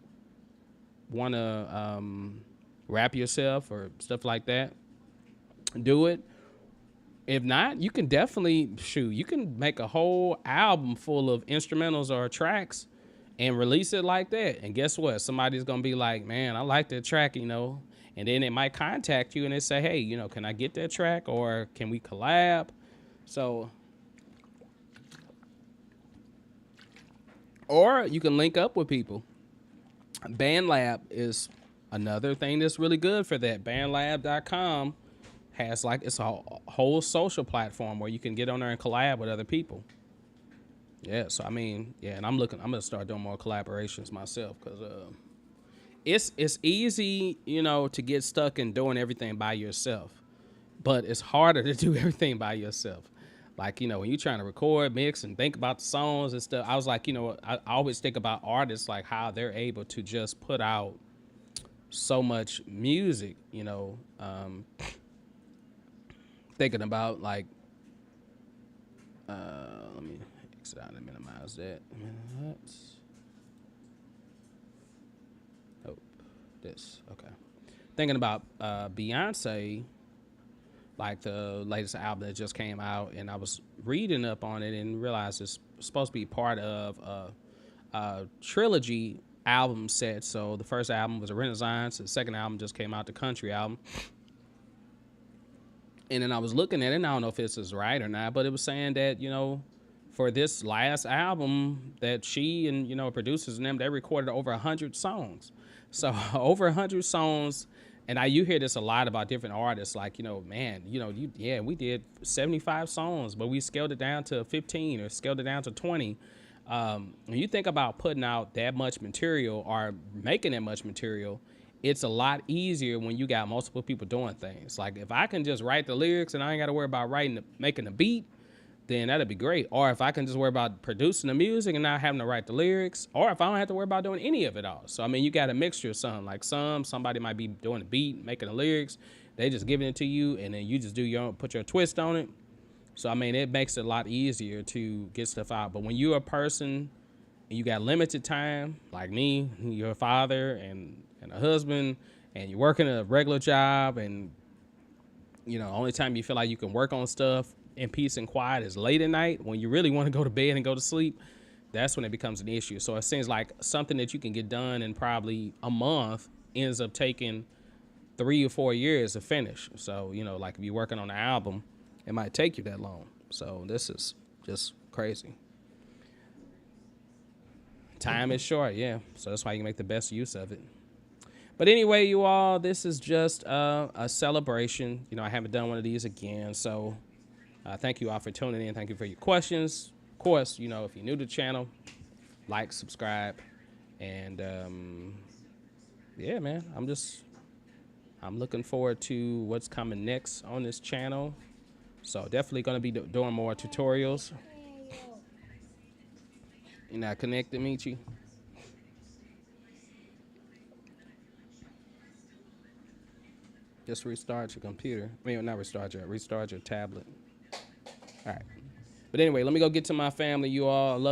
want to rap yourself or stuff like that, do it. If not, you can definitely shoot. You can make a whole album full of instrumentals or tracks and release it like that. And guess what? Somebody's gonna be like, "Man, I like that track," you know. And then it might contact you and they say, "Hey, you know, can I get that track or can we collab?" So, or you can link up with people. Bandlab is another thing that's really good for that. Bandlab.com has like it's a whole social platform where you can get on there and collab with other people. Yeah, so I mean, yeah, and I'm gonna start doing more collaborations myself because it's easy, you know, to get stuck in doing everything by yourself, but it's harder to do everything by yourself. Like, you know, when you're trying to record, mix, and think about the songs and stuff, I was like, you know, I always think about artists, like how they're able to just put out so much music, you know, thinking about like, let me exit out and minimize that. Oh, this, okay. Thinking about Beyonce, like the latest album that just came out, and I was reading up on it and realized it's supposed to be part of a trilogy album set. So the first album was a Renaissance, the second album just came out, the country album. And then I was looking at it, and I don't know if this is right or not, but it was saying that, you know, for this last album that she and, you know, producers and them, they recorded over 100 songs. So over 100 songs. And you hear this a lot about different artists, like, you know, man, you know, we did 75 songs, but we scaled it down to 15 or scaled it down to 20. When you think about putting out that much material or making that much material, it's a lot easier when you got multiple people doing things. Like if I can just write the lyrics and I ain't got to worry about making the beat, then that'd be great. Or if I can just worry about producing the music and not having to write the lyrics, or if I don't have to worry about doing any of it all. So, I mean, you got a mixture of something. Like somebody might be doing the beat, making the lyrics, they just giving it to you, and then you just do your own, put your twist on it. So, I mean, it makes it a lot easier to get stuff out. But when you're a person and you got limited time, like me, you're a father and a husband, and you're working a regular job, and, you know, only time you feel like you can work on stuff in peace and quiet is late at night when you really want to go to bed and go to sleep. That's when it becomes an issue. So it seems like something that you can get done in probably a month ends up taking 3 or 4 years to finish. So, you know, like if you're working on an album, it might take you that long. So this is just crazy. Time is short, yeah. So that's why you can make the best use of it. But anyway, you all, this is just a celebration. You know, I haven't done one of these again. So thank you all for tuning in. Thank you for your questions. Of course, you know, if you're new to the channel, like, subscribe. And yeah, man, I'm looking forward to what's coming next on this channel. So definitely going to be doing more tutorials. You're not connected, Michi? Just restart your computer. I mean, not restart your tablet. All right. But anyway, let me go get to my family, you all. I love